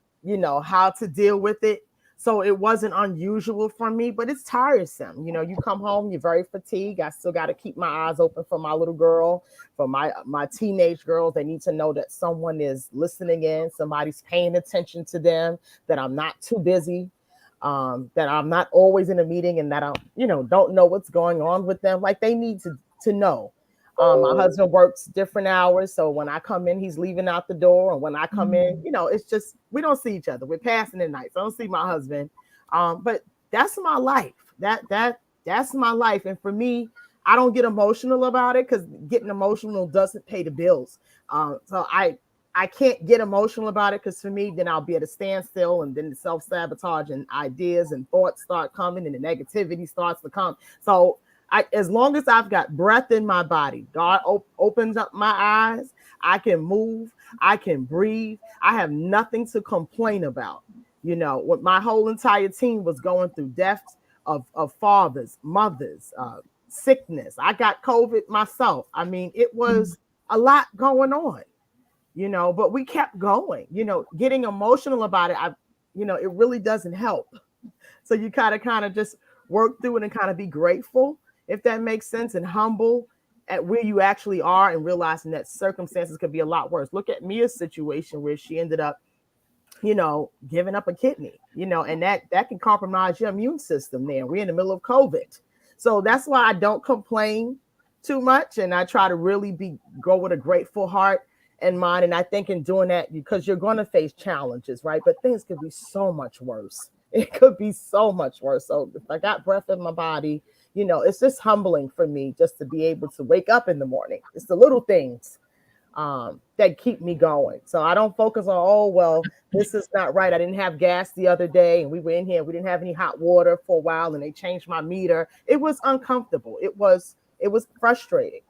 how to deal with it. So it wasn't unusual for me, but it's tiresome. You come home, you're very fatigued. I still got to keep my eyes open for my little girl, for my teenage girls. They need to know that someone is listening in, somebody's paying attention to them, that I'm not too busy, that I'm not always in a meeting, and that I, don't know what's going on with them. Like they need to know. My husband works different hours, so when I come in, he's leaving out the door, and when I come in, it's just we don't see each other. We're passing the night, so I don't see my husband. But that's my life. That's my life, and for me, I don't get emotional about it because getting emotional doesn't pay the bills. So I can't get emotional about it because for me, then I'll be at a standstill, and then the self-sabotage and ideas and thoughts start coming, and the negativity starts to come. So as long as I've got breath in my body, God opens up my eyes, I can move, I can breathe. I have nothing to complain about. What my whole entire team was going through deaths of fathers, mothers, sickness. I got COVID myself. I mean, it was a lot going on, but we kept going. Getting emotional about it, it really doesn't help. So you kind of just work through it and kind of be grateful, if that makes sense, and humble at where you actually are, and realizing that circumstances could be a lot worse. Look at Mia's situation where she ended up, giving up a kidney, and that can compromise your immune system there. We're in the middle of COVID. So that's why I don't complain too much, and I try to really go with a grateful heart and mind. And I think in doing that, because you're going to face challenges, right? But things could be so much worse. It could be so much worse. So if I got breath in my body, it's just humbling for me just to be able to wake up in the morning. It's the little things that keep me going. So I don't focus on, this is not right. I didn't have gas the other day, and we were in here. We didn't have any hot water for a while, and they changed my meter. It was uncomfortable. It was frustrating,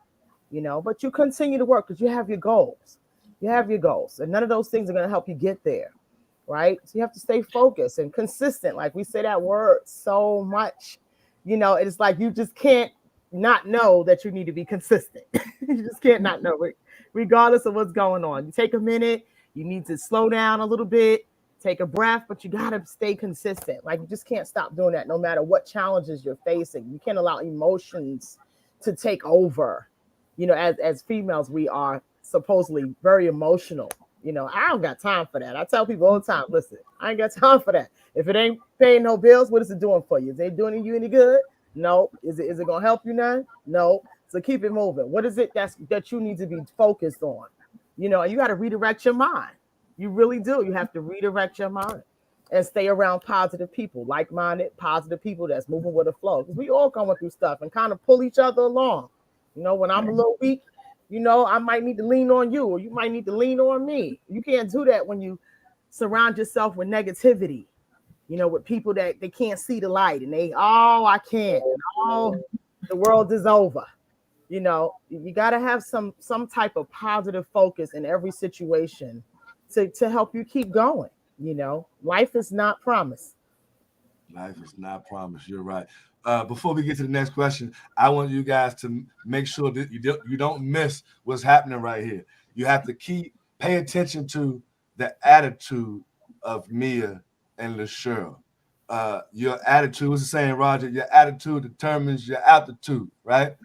but you continue to work because you have your goals. You have your goals, and none of those things are going to help you get there, right? So you have to stay focused and consistent. Like we say that word so much. It's like you just can't not know that you need to be consistent. You just can't not know it, regardless of what's going on. You take a minute, you need to slow down a little bit, take a breath, but you got to stay consistent. Like you just can't stop doing that no matter what challenges you're facing. You can't allow emotions to take over. As females, we are supposedly very emotional. I don't got time for that. I tell people all the time, listen, I ain't got time for that. If it ain't paying no bills, what is it doing for you? Is it doing you any good? No. Is it gonna help you none? No. So keep it moving. What is it that you need to be focused on? And you got to redirect your mind. You really do. You have to redirect your mind and stay around positive people, like-minded, positive people that's moving with the flow. Because we all going through stuff and kind of pull each other along. When I'm a little weak, I might need to lean on you, or you might need to lean on me. You can't do that when you surround yourself with negativity, with people that they can't see the light, and I can't, the world is over. You got to have some type of positive focus in every situation to help you keep going. Life is not promised.
Life is not promised. You're right. Before we get to the next question, I want you guys to make sure that you don't miss what's happening right here. You have to pay attention to the attitude of Mia and LaShurl. Your attitude, what's the saying, Roger? Your attitude determines your altitude, right?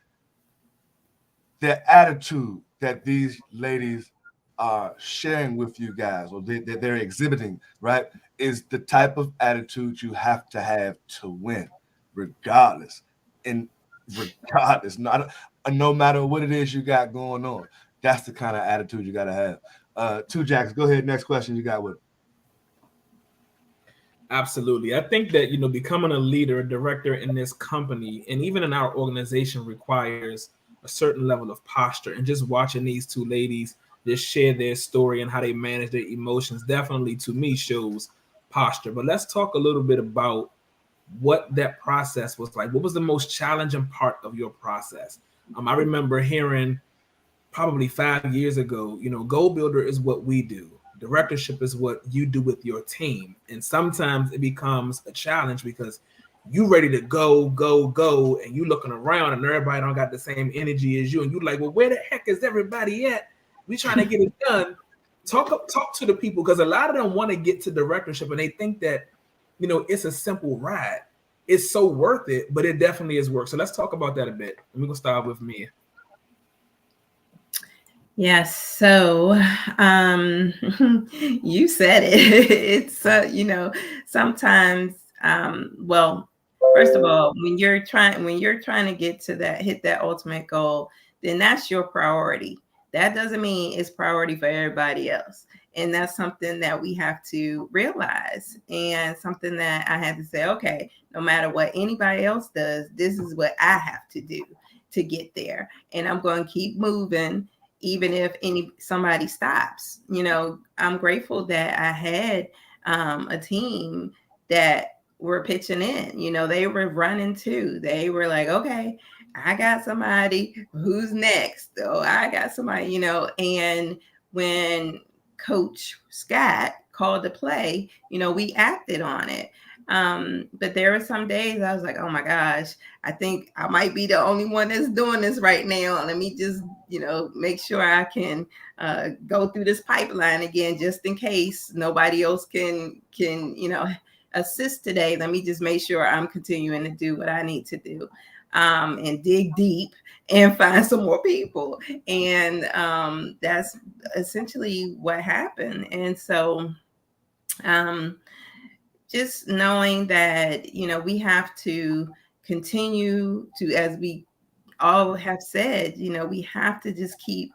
Their attitude that these ladies are sharing with you guys, or that they're exhibiting, right, is the type of attitude you have to win, regardless. And regardless, no matter what it is you got going on, that's the kind of attitude you got to have. Two Jacks, go ahead. Next question you got with it.
Absolutely. I think that, becoming a leader, a director in this company, and even in our organization, requires a certain level of posture. And just watching these two ladies just share their story and how they manage their emotions definitely, to me, shows posture. But let's talk a little bit about what that process was like. What was the most challenging part of your process? I remember hearing probably 5 years ago, Goal Builder is what we do. Directorship is what you do with your team. And sometimes it becomes a challenge because you ready to go, and you looking around and everybody don't got the same energy as you. And you like, well, where the heck is everybody at? We trying to get it done. Talk to the people, because a lot of them want to get to directorship and they think that, it's a simple ride. It's so worth it, but it definitely is work. So let's talk about that a bit. And we're going to start with Mia.
Yes. So you said it. It's, sometimes, well, first of all, when you're trying to get to hit that ultimate goal, then that's your priority. That doesn't mean it's priority for everybody else. And that's something that we have to realize, and something that I had to say, okay, no matter what anybody else does, this is what I have to do to get there. And I'm going to keep moving, even if somebody stops. I'm grateful that I had a team that were pitching in. They were running too. They were like, okay, I got somebody, who's next? Oh, I got somebody, and when Coach Scott called to play, we acted on it. But there were some days I was like, oh my gosh, I think I might be the only one that's doing this right now. Let me just, make sure I can go through this pipeline again, just in case nobody else can, assist today. Let me just make sure I'm continuing to do what I need to do, and dig deep and find some more people. And that's essentially what happened. And so just knowing that, we have to continue to, as we all have said, we have to just keep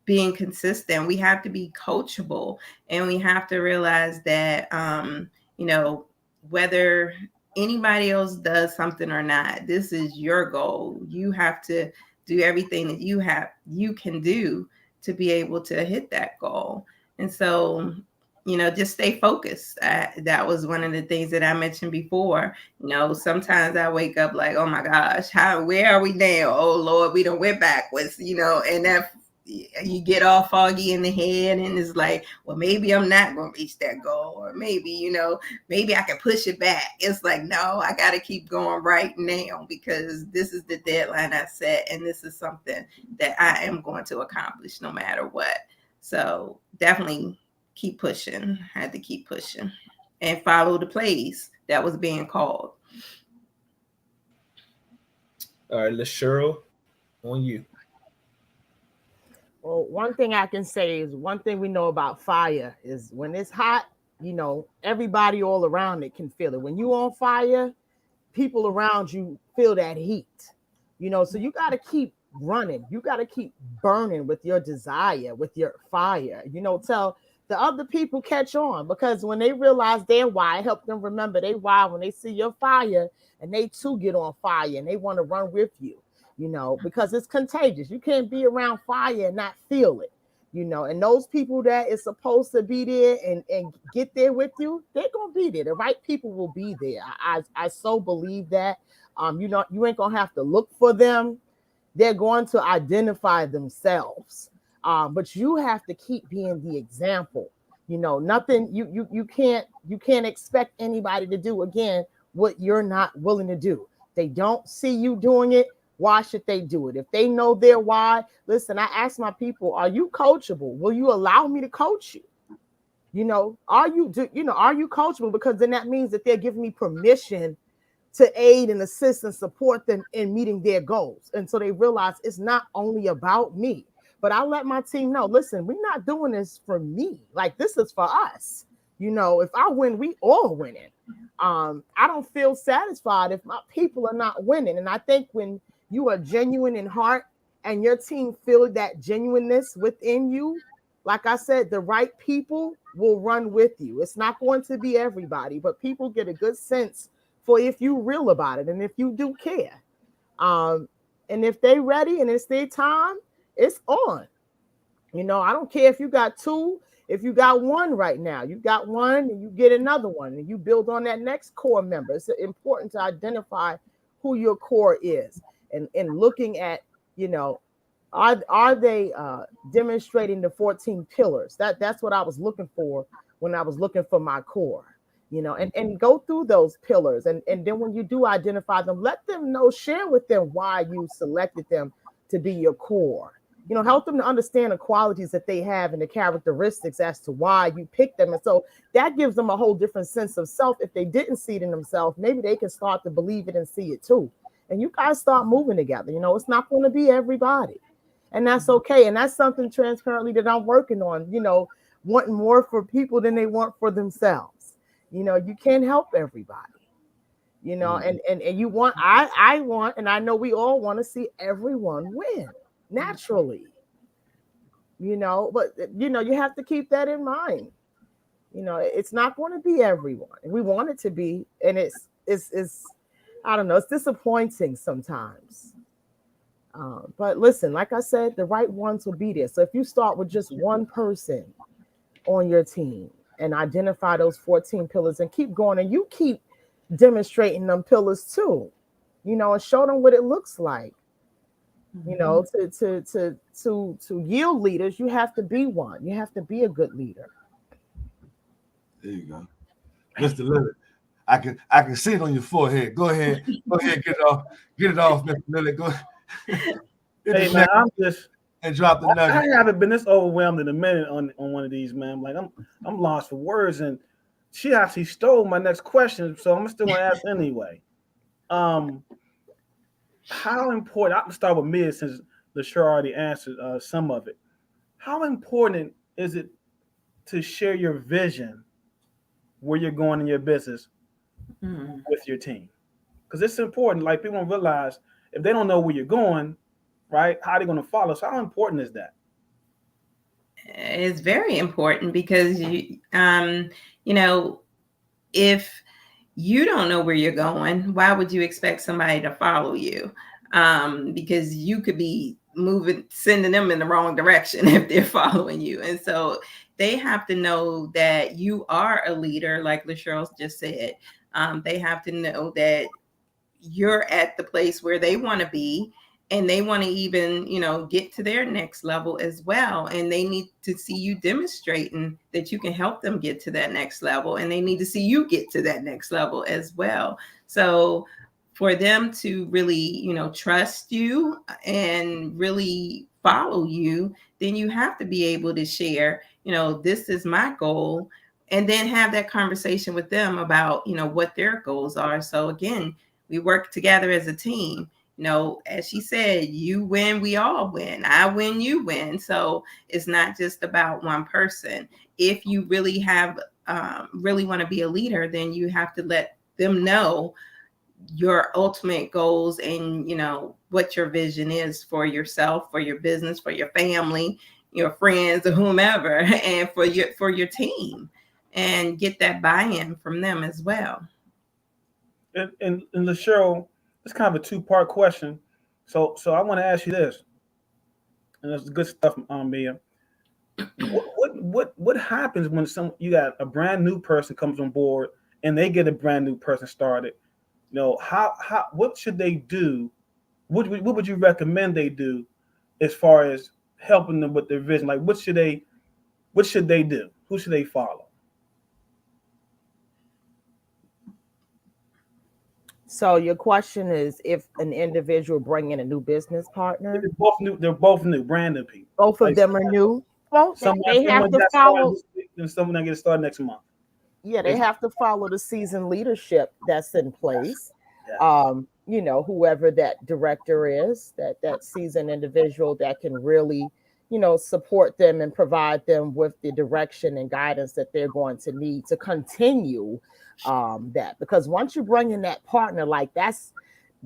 being consistent. We have to be coachable, and we have to realize that, whether anybody else does something or not, this is your goal. You have to do everything that you can do to be able to hit that goal. And so, just stay focused. That was one of the things that I mentioned before. Sometimes I wake up like, oh my gosh, where are we now? Oh Lord, we done went backwards, and that you get all foggy in the head, and it's like, well, maybe I'm not going to reach that goal, or maybe, maybe I can push it back. It's like, no, I got to keep going right now, because this is the deadline I set, and this is something that I am going to accomplish no matter what. So definitely keep pushing. I had to keep pushing and follow the plays that was being called.
All right, LaCheryl, on you.
Well, one thing I can say is, one thing we know about fire is when it's hot, everybody all around it can feel it. When you on fire, people around you feel that heat, so you got to keep running. You got to keep burning with your desire, with your fire, tell the other people catch on, because when they realize their why, help them remember their why when they see your fire, and they too get on fire and they want to run with you. Because it's contagious. You can't be around fire and not feel it, and those people that is supposed to be there and get there with you, they're going to be there. The right people will be there. I so believe that. You ain't going to have to look for them. They're going to identify themselves. But you have to keep being the example. Nothing, you can't expect anybody to do, again, what you're not willing to do. They don't see you doing it. Why should they do it? If they know their why, listen, I ask my people, are you coachable? Will you allow me to coach you? Are you coachable? Because then that means that they're giving me permission to aid and assist and support them in meeting their goals. And so they realize it's not only about me, But I let my team know, listen, we're not doing this for me. Like, this is for us. You know, if I win, we all winning. I don't feel satisfied if my people are not winning. And I think when you are genuine in heart and your team feel that genuineness within you, like I said, the right people will run with you. It's not going to be everybody, but people get a good sense for if you real about it and if you do care. And if they ready and it's their time, it's on. You know, I don't care if you got two, if you got one right now, you got one and you get another one and you build on that next core member. It's important to identify who your core is and looking at, you know, are they demonstrating the 14 pillars? That's what I was looking for when I was looking for my core, you know, and go through those pillars. And then when you do identify them, let them know, share with them why you selected them to be your core. You know, help them to understand the qualities that they have and the characteristics as to why you picked them. And so that gives them a whole different sense of self. If they didn't see it in themselves, maybe they can start to believe it and see it too. And you guys start moving together. You know, it's not going to be everybody. And that's okay. And that's something transparently that I'm working on, you know, wanting more for people than they want for themselves. You know, you can't help everybody, you know, and you want, I want, and I know we all want to see everyone win naturally, you know, but, you know, you have to keep that in mind. You know, it's not going to be everyone. We want it to be, and it's I don't know, it's disappointing sometimes. But listen, like I said, the right ones will be there. So if you start with just one person on your team and identify those 14 pillars and keep going, and you keep demonstrating them pillars too, you know, and show them what it looks like. You know, to yield leaders, you have to be one. You have to be a good leader.
There you go, Mr. Lillard. I can see it on your forehead. Go ahead, get it off, Mr. Lillard. Go.
Hey man, I'm just
and drop the nugget.
I haven't been this overwhelmed in a minute on one of these, man. Like I'm lost for words, and she actually stole my next question, so I'm still gonna ask anyway. How important? I'm gonna start with Mia since LaShare already answered some of it. How important is it to share your vision, where you're going in your business, with your team? Because it's important. Like, people don't realize if they don't know where you're going, right? How are they going to follow? So how important is that?
It's very important because you know, if you don't know where you're going, why would you expect somebody to follow you? Because you could be sending them in the wrong direction if they're following you. And so they have to know that you are a leader, like LaShare just said. They have to know that you're at the place where they want to be, and they want to even, you know, get to their next level as well. And they need to see you demonstrating that you can help them get to that next level. And they need to see you get to that next level as well. So for them to really, you know, trust you and really follow you, then you have to be able to share, you know, this is my goal, and then have that conversation with them about, you know, what their goals are. So again, we work together as a team. You know, as she said, you win, we all win. I win, you win. So it's not just about one person. If you really have, really want to be a leader, then you have to let them know your ultimate goals and, you know, what your vision is for yourself, for your business, for your family, your friends, or whomever, and for your team, and get that buy-in from them as well.
And LaShare, it's kind of a two-part question. So I want to ask you this, and it's good stuff, Mia. What happens when you got a brand new person comes on board and they get a brand new person started? You know, what should they do? What would you recommend they do as far as helping them with their vision? Like, what should they do? Who should they follow?
So your question is, if an individual bring in a new business partner?
They're both new, brand new people.
Both of them are new. Well, they have to follow.
Someone that gets started next month.
Yeah, they have to follow the seasoned leadership that's in place.
Yeah.
You know, whoever that director is, that seasoned individual that can really, support them and provide them with the direction and guidance that they're going to need to continue that. Because once you bring in that partner, like that's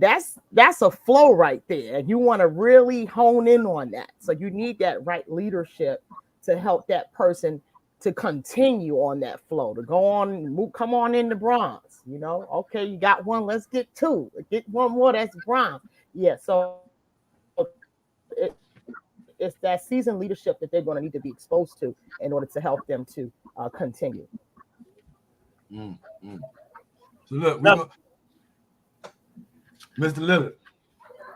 a flow right there, and you want to really hone in on that. So you need that right leadership to help that person to continue on that flow, to go on and move, come on in the bronze. Okay, you got one, let's get two, get one more, that's bronze. Yeah, so it's that seasoned leadership that they're going to need to be exposed to in order to help them to continue.
So look, Mr. Lillard.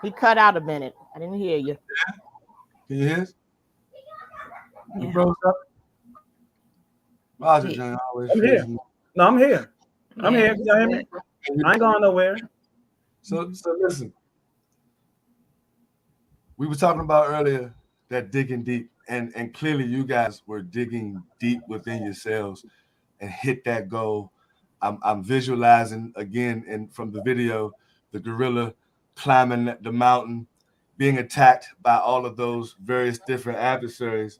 He cut out a minute. I didn't hear you.
Can you hear us?
Yeah.
You froze up? Roger, John, always
I'm here. No, I'm here. I'm
Yeah.
here. Can y'all hear me? I ain't going nowhere.
So listen. We were talking about earlier that digging deep, and clearly you guys were digging deep within yourselves and hit that goal. I'm visualizing again, and from the video, the gorilla climbing the mountain, being attacked by all of those various different adversaries.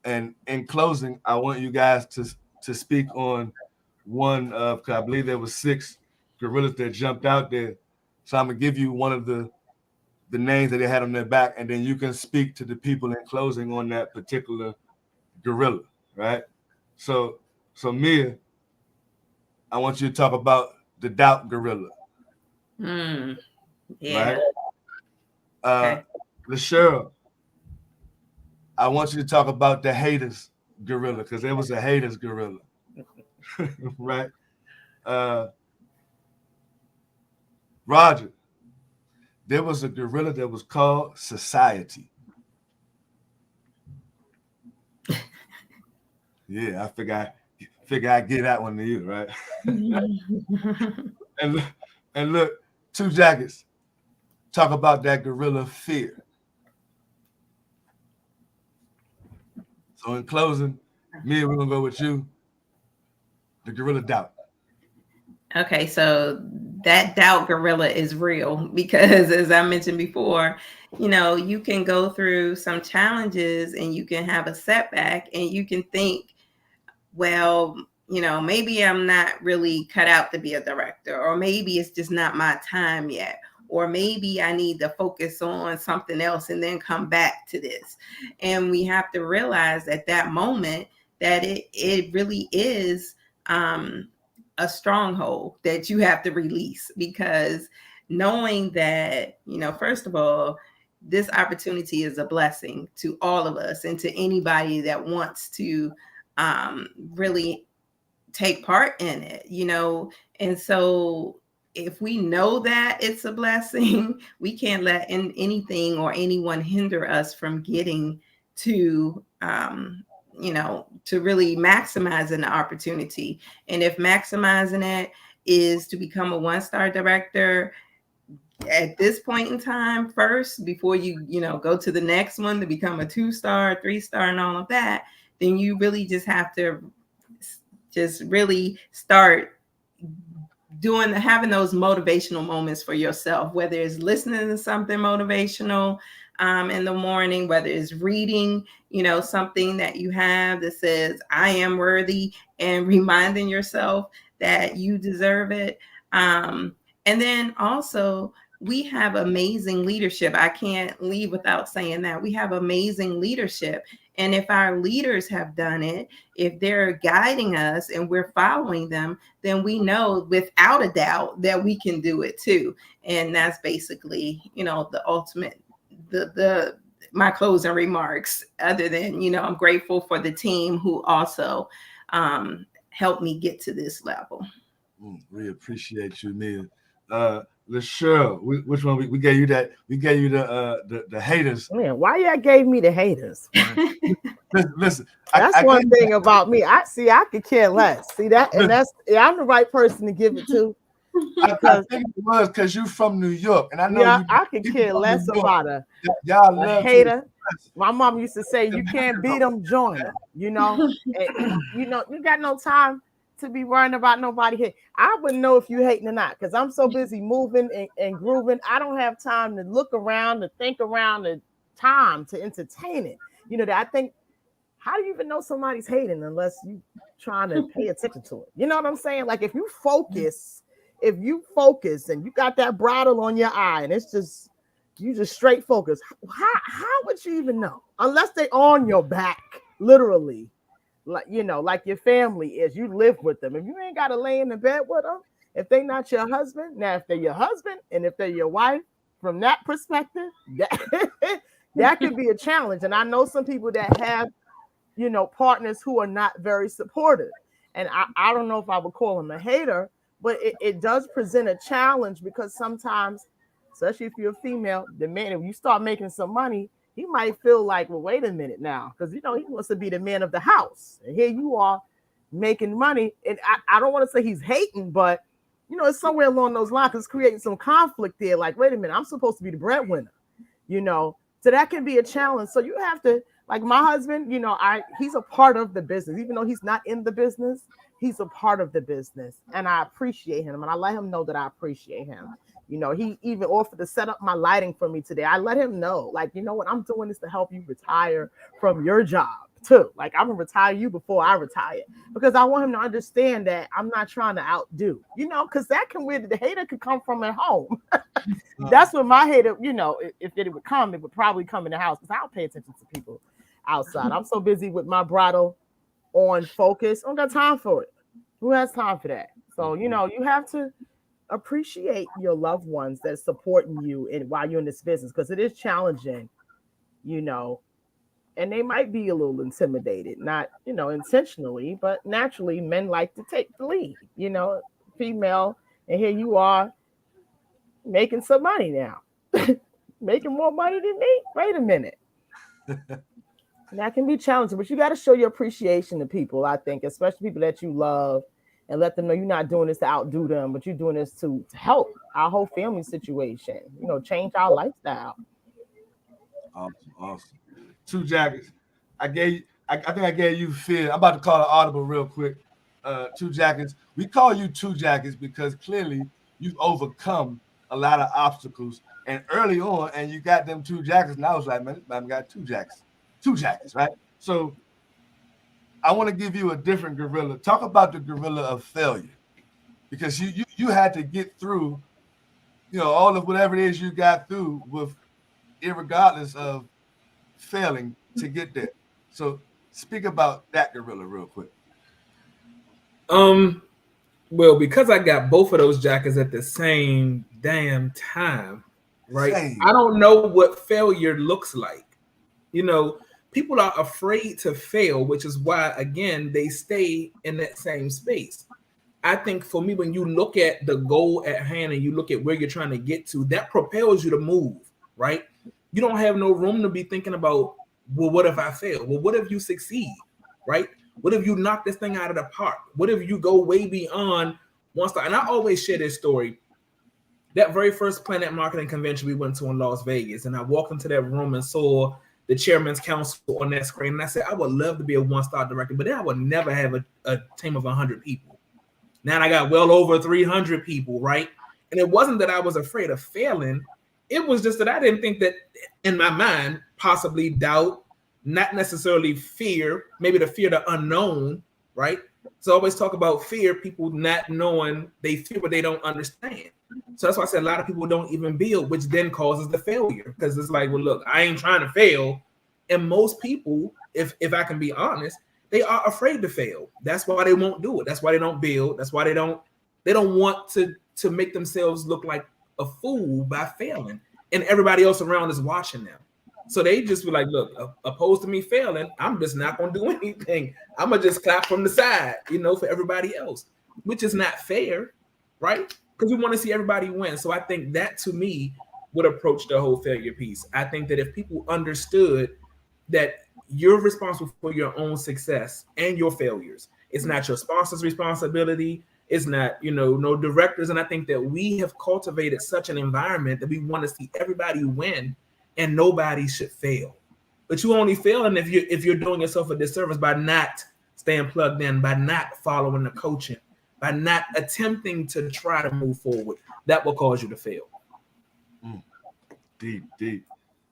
And in closing, I want you guys to speak on one of, because I believe there was 6 gorillas that jumped out there. So I'm gonna give you one of the names that they had on their back, and then you can speak to the people in closing on that particular gorilla, right? So Mia, I want you to talk about the doubt gorilla.
Yeah.
Right?
Okay.
LaShera, I want you to talk about the haters gorilla, because there was a haters gorilla. Right? Roger, there was a gorilla that was called society. Yeah, I figure I'd get that one to you, right? and look, 2 Jackets, talk about that gorilla fear. So in closing, Mia, we're gonna go with you. The gorilla doubt.
Okay, so that doubt gorilla is real because, as I mentioned before, you can go through some challenges and you can have a setback and you can think, well, maybe I'm not really cut out to be a director, or maybe it's just not my time yet, or maybe I need to focus on something else and then come back to this. And we have to realize at that moment that it really is a stronghold that you have to release, because knowing that, first of all, this opportunity is a blessing to all of us and to anybody that wants to really take part in it, and so if we know that it's a blessing, we can't let anything or anyone hinder us from getting to to really maximizing the opportunity. And if maximizing it is to become a 1-star director at this point in time first, before you go to the next one to become a 2-star, 3-star, and all of that, then you really just have to just really start having those motivational moments for yourself, whether it's listening to something motivational in the morning, whether it's reading, something that you have that says, I am worthy, and reminding yourself that you deserve it. And then also, we have amazing leadership. I can't leave without saying that. We have amazing leadership. And if our leaders have done it, if they're guiding us and we're following them, then we know without a doubt that we can do it too. And that's basically, the ultimate, my closing remarks, other than, I'm grateful for the team who also helped me get to this level.
We appreciate you, Mia. LaShera, which one we gave you that? We gave you the haters.
Man, why y'all gave me the haters?
Listen,
that's one thing about me. I could care less. See that, and I'm the right person to give it to.
I think it was because you're from New York, and I know
I could care less about
y'all love
hater. My mom used to say, "You can't beat them, join them." And, you got no time to be worrying about nobody here. I wouldn't know if you hating or not, because I'm so busy moving and grooving. I don't have time to look around, to think around, the time to entertain it. you know, that I think, how do you even know somebody's hating unless you trying to pay attention to it? You know what I'm saying? Like if you focus and you got that bridle on your eye and it's just, you just straight focus, how would you even know? Unless they on your back, literally, like, you know, like your family is, you live with them. If you ain't got to lay in the bed with them, if they not your husband, now if they're your husband and if they're your wife, from that perspective, that could be a challenge. And I know some people that have, you know, partners who are not very supportive. And I don't know if I would call him a hater, but it does present a challenge because sometimes, especially if you're a female, the man, if you start making some money, he might feel like, well, wait a minute now, because, you know, he wants to be the man of the house. And here you are making money. And I don't want to say he's hating, but, you know, it's somewhere along those lines. It's creating some conflict there. Like, wait a minute, I'm supposed to be the breadwinner, you know? So that can be a challenge. So you have to, like my husband, you know, he's a part of the business. Even though he's not in the business, he's a part of the business. And I appreciate him. And I let him know that I appreciate him. You know, he even offered to set up my lighting for me today. I let him know, like, you know what, I'm doing this to help you retire from your job too. Like, I'm gonna retire you before I retire, because I want him to understand that I'm not trying to outdo, you know, because that can, where the hater could come from at home. That's what my hater, you know, if it would come, it would probably come in the house, because I don't pay attention to people outside. I'm so busy with my bridle on focus. I don't got time for it. Who has time for that? So, you know, you have to appreciate your loved ones that are supporting you and while you're in this business, because it is challenging, you know, and they might be a little intimidated, not, you know, intentionally, but naturally men like to take the lead, you know, female, and here you are making some money now, making more money than me. Wait a minute. That can be challenging, but you got to show your appreciation to people, I think, especially people that you love, and let them know you're not doing this to outdo them, but you're doing this to help our whole family situation, you know, change our lifestyle.
Awesome. Two Jackets. I think I gave you fear. I'm about to call an audible real quick. Two Jackets. We call you Two Jackets because clearly you've overcome a lot of obstacles. And early on, and you got them two jackets, and I was like, man, I got two jackets, right? So I want to give you a different gorilla. Talk about the gorilla of failure, because you had to get through, you know, all of whatever it is you got through with, irregardless of failing to get there. So speak about that gorilla real quick.
Well, because I got both of those jackets at the same damn time, right?
Same.
I don't know what failure looks like. You know, people are afraid to fail, which is why, again, they stay in that same space. I think for me, when you look at the goal at hand and you look at where you're trying to get to, that propels you to move, right? You don't have no room to be thinking about, well, what if I fail? Well, what if you succeed, right? What if you knock this thing out of the park? What if you go way beyond one star? And I always share this story. That very first Planet Marketing convention we went to in Las Vegas, and I walked into that room and saw the chairman's council on that screen, and I said, I would love to be a one-star director, but then I would never have a team of 100 people. Now I got well over 300 people, right? And it wasn't that I was afraid of failing. It was just that I didn't think that, in my mind, possibly doubt, not necessarily fear, maybe the fear of the unknown, right? So I always talk about fear, people not knowing, they fear what they don't understand. So that's why I said a lot of people don't even build, which then causes the failure, because it's like, well, look, I ain't trying to fail. And most people, if I can be honest, they are afraid to fail. That's why they won't do it. That's why they don't build. That's why they don't want to make themselves look like a fool by failing, and everybody else around is watching them. So they just be like, look, opposed to me failing, I'm just not going to do anything. I'm going to just clap from the side, you know, for everybody else, which is not fair, right? Because we want to see everybody win. So I think that, to me, would approach the whole failure piece. I think that if people understood that you're responsible for your own success and your failures, it's not your sponsor's responsibility. It's not, you know, no directors. And I think that we have cultivated such an environment that we want to see everybody win, and nobody should fail. But you only failing if you're doing yourself a disservice by not staying plugged in, by not following the coaching, by not attempting to try to move forward. That will cause you to fail.
Deep.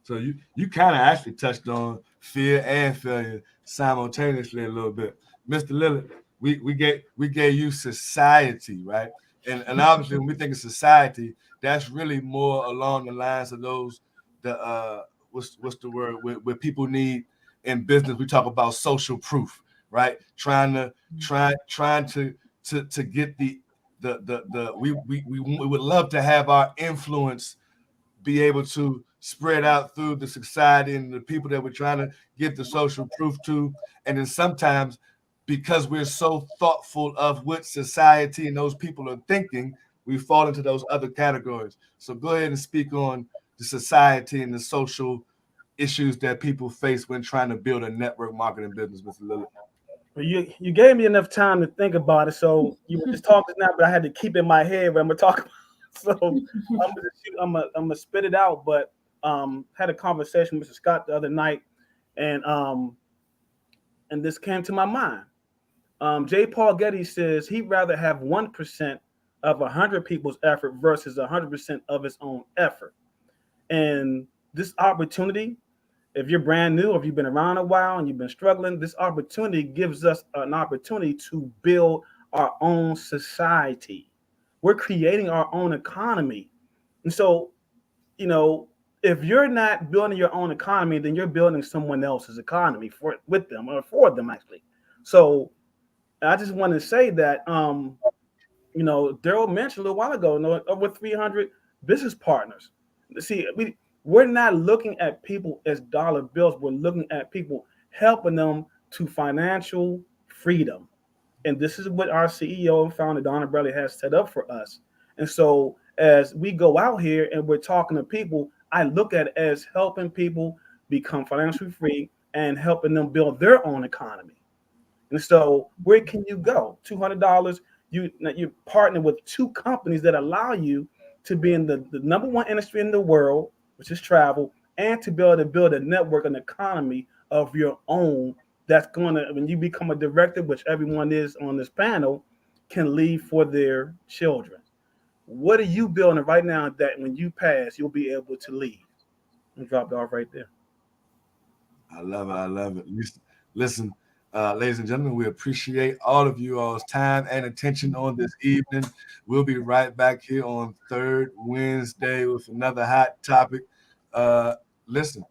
So you kind of actually touched on fear and failure simultaneously a little bit. Mr. Lillard, we gave you society, right? And obviously when we think of society, that's really more along the lines of those what's the word where people need in business. We talk about social proof, right? Trying to get we would love to have our influence be able to spread out through the society and the people that we're trying to give the social proof to. And then sometimes, because we're so thoughtful of what society and those people are thinking, we fall into those other categories. So go ahead and speak on the society and the social issues that people face when trying to build a network marketing business, Mr. Lillard.
You gave me enough time to think about it. So you were just talking now, but I had to keep it in my head when I'm talking. So I'm gonna spit it out. But had a conversation with Mr. Scott the other night, and this came to my mind. J. Paul Getty says he'd rather have 1% of 100 people's effort versus 100% of his own effort. And this opportunity, if you're brand new, if you've been around a while and you've been struggling, this opportunity gives us an opportunity to build our own society. We're creating our own economy. And so, if you're not building your own economy, then you're building someone else's economy with them or for them, actually. So I just want to say that, Daryl mentioned a little while ago, over 300 business partners. See, we're not looking at people as dollar bills. We're looking at people, helping them to financial freedom. And this is what our CEO and founder, Donna Bradley, has set up for us. And so as we go out here and we're talking to people, I look at it as helping people become financially free and helping them build their own economy. And so where can you go? $200, you partner with two companies that allow you to be in the number one industry in the world, which is travel, and to be able to build a network, an economy of your own that's going to, when you become a director, which everyone is on this panel, can leave for their children. What are you building right now that when you pass, you'll be able to leave? And drop it off right there.
I love it. Listen, ladies and gentlemen, we appreciate all of you all's time and attention on this evening. We'll be right back here on third Wednesday with another hot topic. Listen,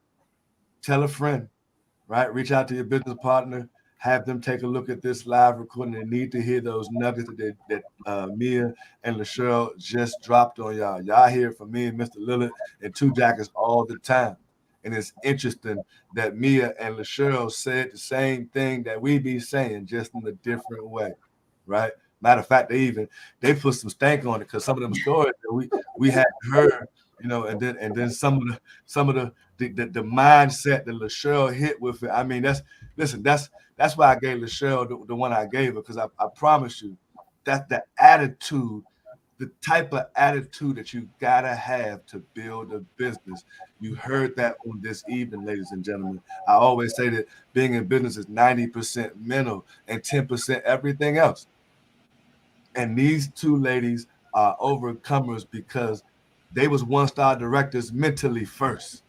tell a friend, right? Reach out to your business partner, have them take a look at this live recording. They need to hear those nuggets that Mia and LaShirl just dropped on y'all. Y'all hear from me and Mr. Lillard and Two Jackets all the time. And it's interesting that Mia and LaShirl said the same thing that we be saying, just in a different way, right? Matter of fact, they put some stank on it, because some of them stories that we had heard, and then some of the mindset that LaShirl hit with it. I mean, that's why I gave LaShirl the one I gave her, because I promise you that the attitude, the type of attitude that you gotta have to build a business. You heard that on this evening, ladies and gentlemen. I always say that being in business is 90% mental and 10% everything else. And these two ladies are overcomers because they was one-star directors mentally first.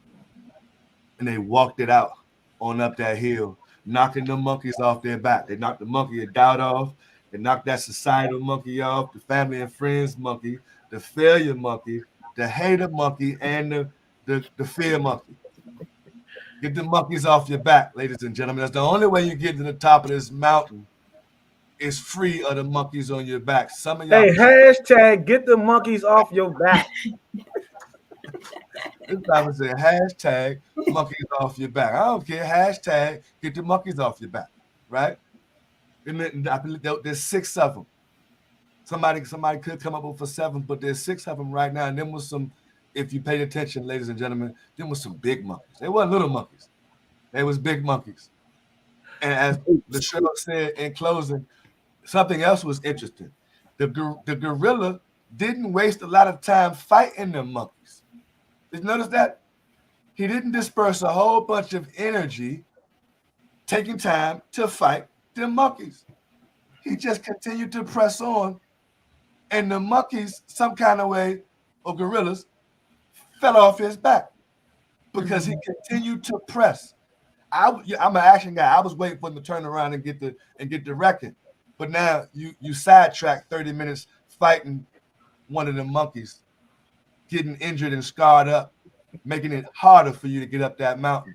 And they walked it out on up that hill, knocking the monkeys off their back. They knocked the monkey of doubt off. They knocked that societal monkey off, the family and friends monkey, the failure monkey, the hater monkey, and the fear monkey. Get the monkeys off your back, ladies and gentlemen. That's the only way you get to the top of this mountain, is free of the monkeys on your back. Some of y'all.
Hey, hashtag get the monkeys off your back.
This time say hashtag monkeys off your back. I don't care. Hashtag get the monkeys off your back, right? And there's 6 of them. Somebody could come up with 7, but there's 6 of them right now. And then was some, if you paid attention, ladies and gentlemen, then was some big monkeys. They weren't little monkeys. They was big monkeys. And as LaShirl said in closing, something else was interesting. The gorilla didn't waste a lot of time fighting them monkeys. Did you notice that? He didn't disperse a whole bunch of energy taking time to fight them monkeys. He just continued to press on, and the monkeys, some kind of way, or gorillas, fell off his back because he continued to press. I'm an action guy. I was waiting for him to turn around and get the wrecking. But now you sidetrack 30 minutes fighting one of the monkeys, getting injured and scarred up, making it harder for you to get up that mountain.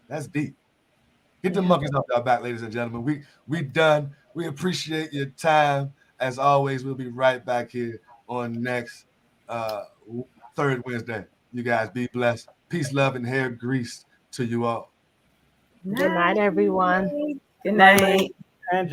That's deep. Get the monkeys off our back, ladies and gentlemen. We done. We appreciate your time. As always, we'll be right back here on next third Wednesday. You guys be blessed. Peace, love, and hair grease to you all.
Good night, everyone.
Good night.
And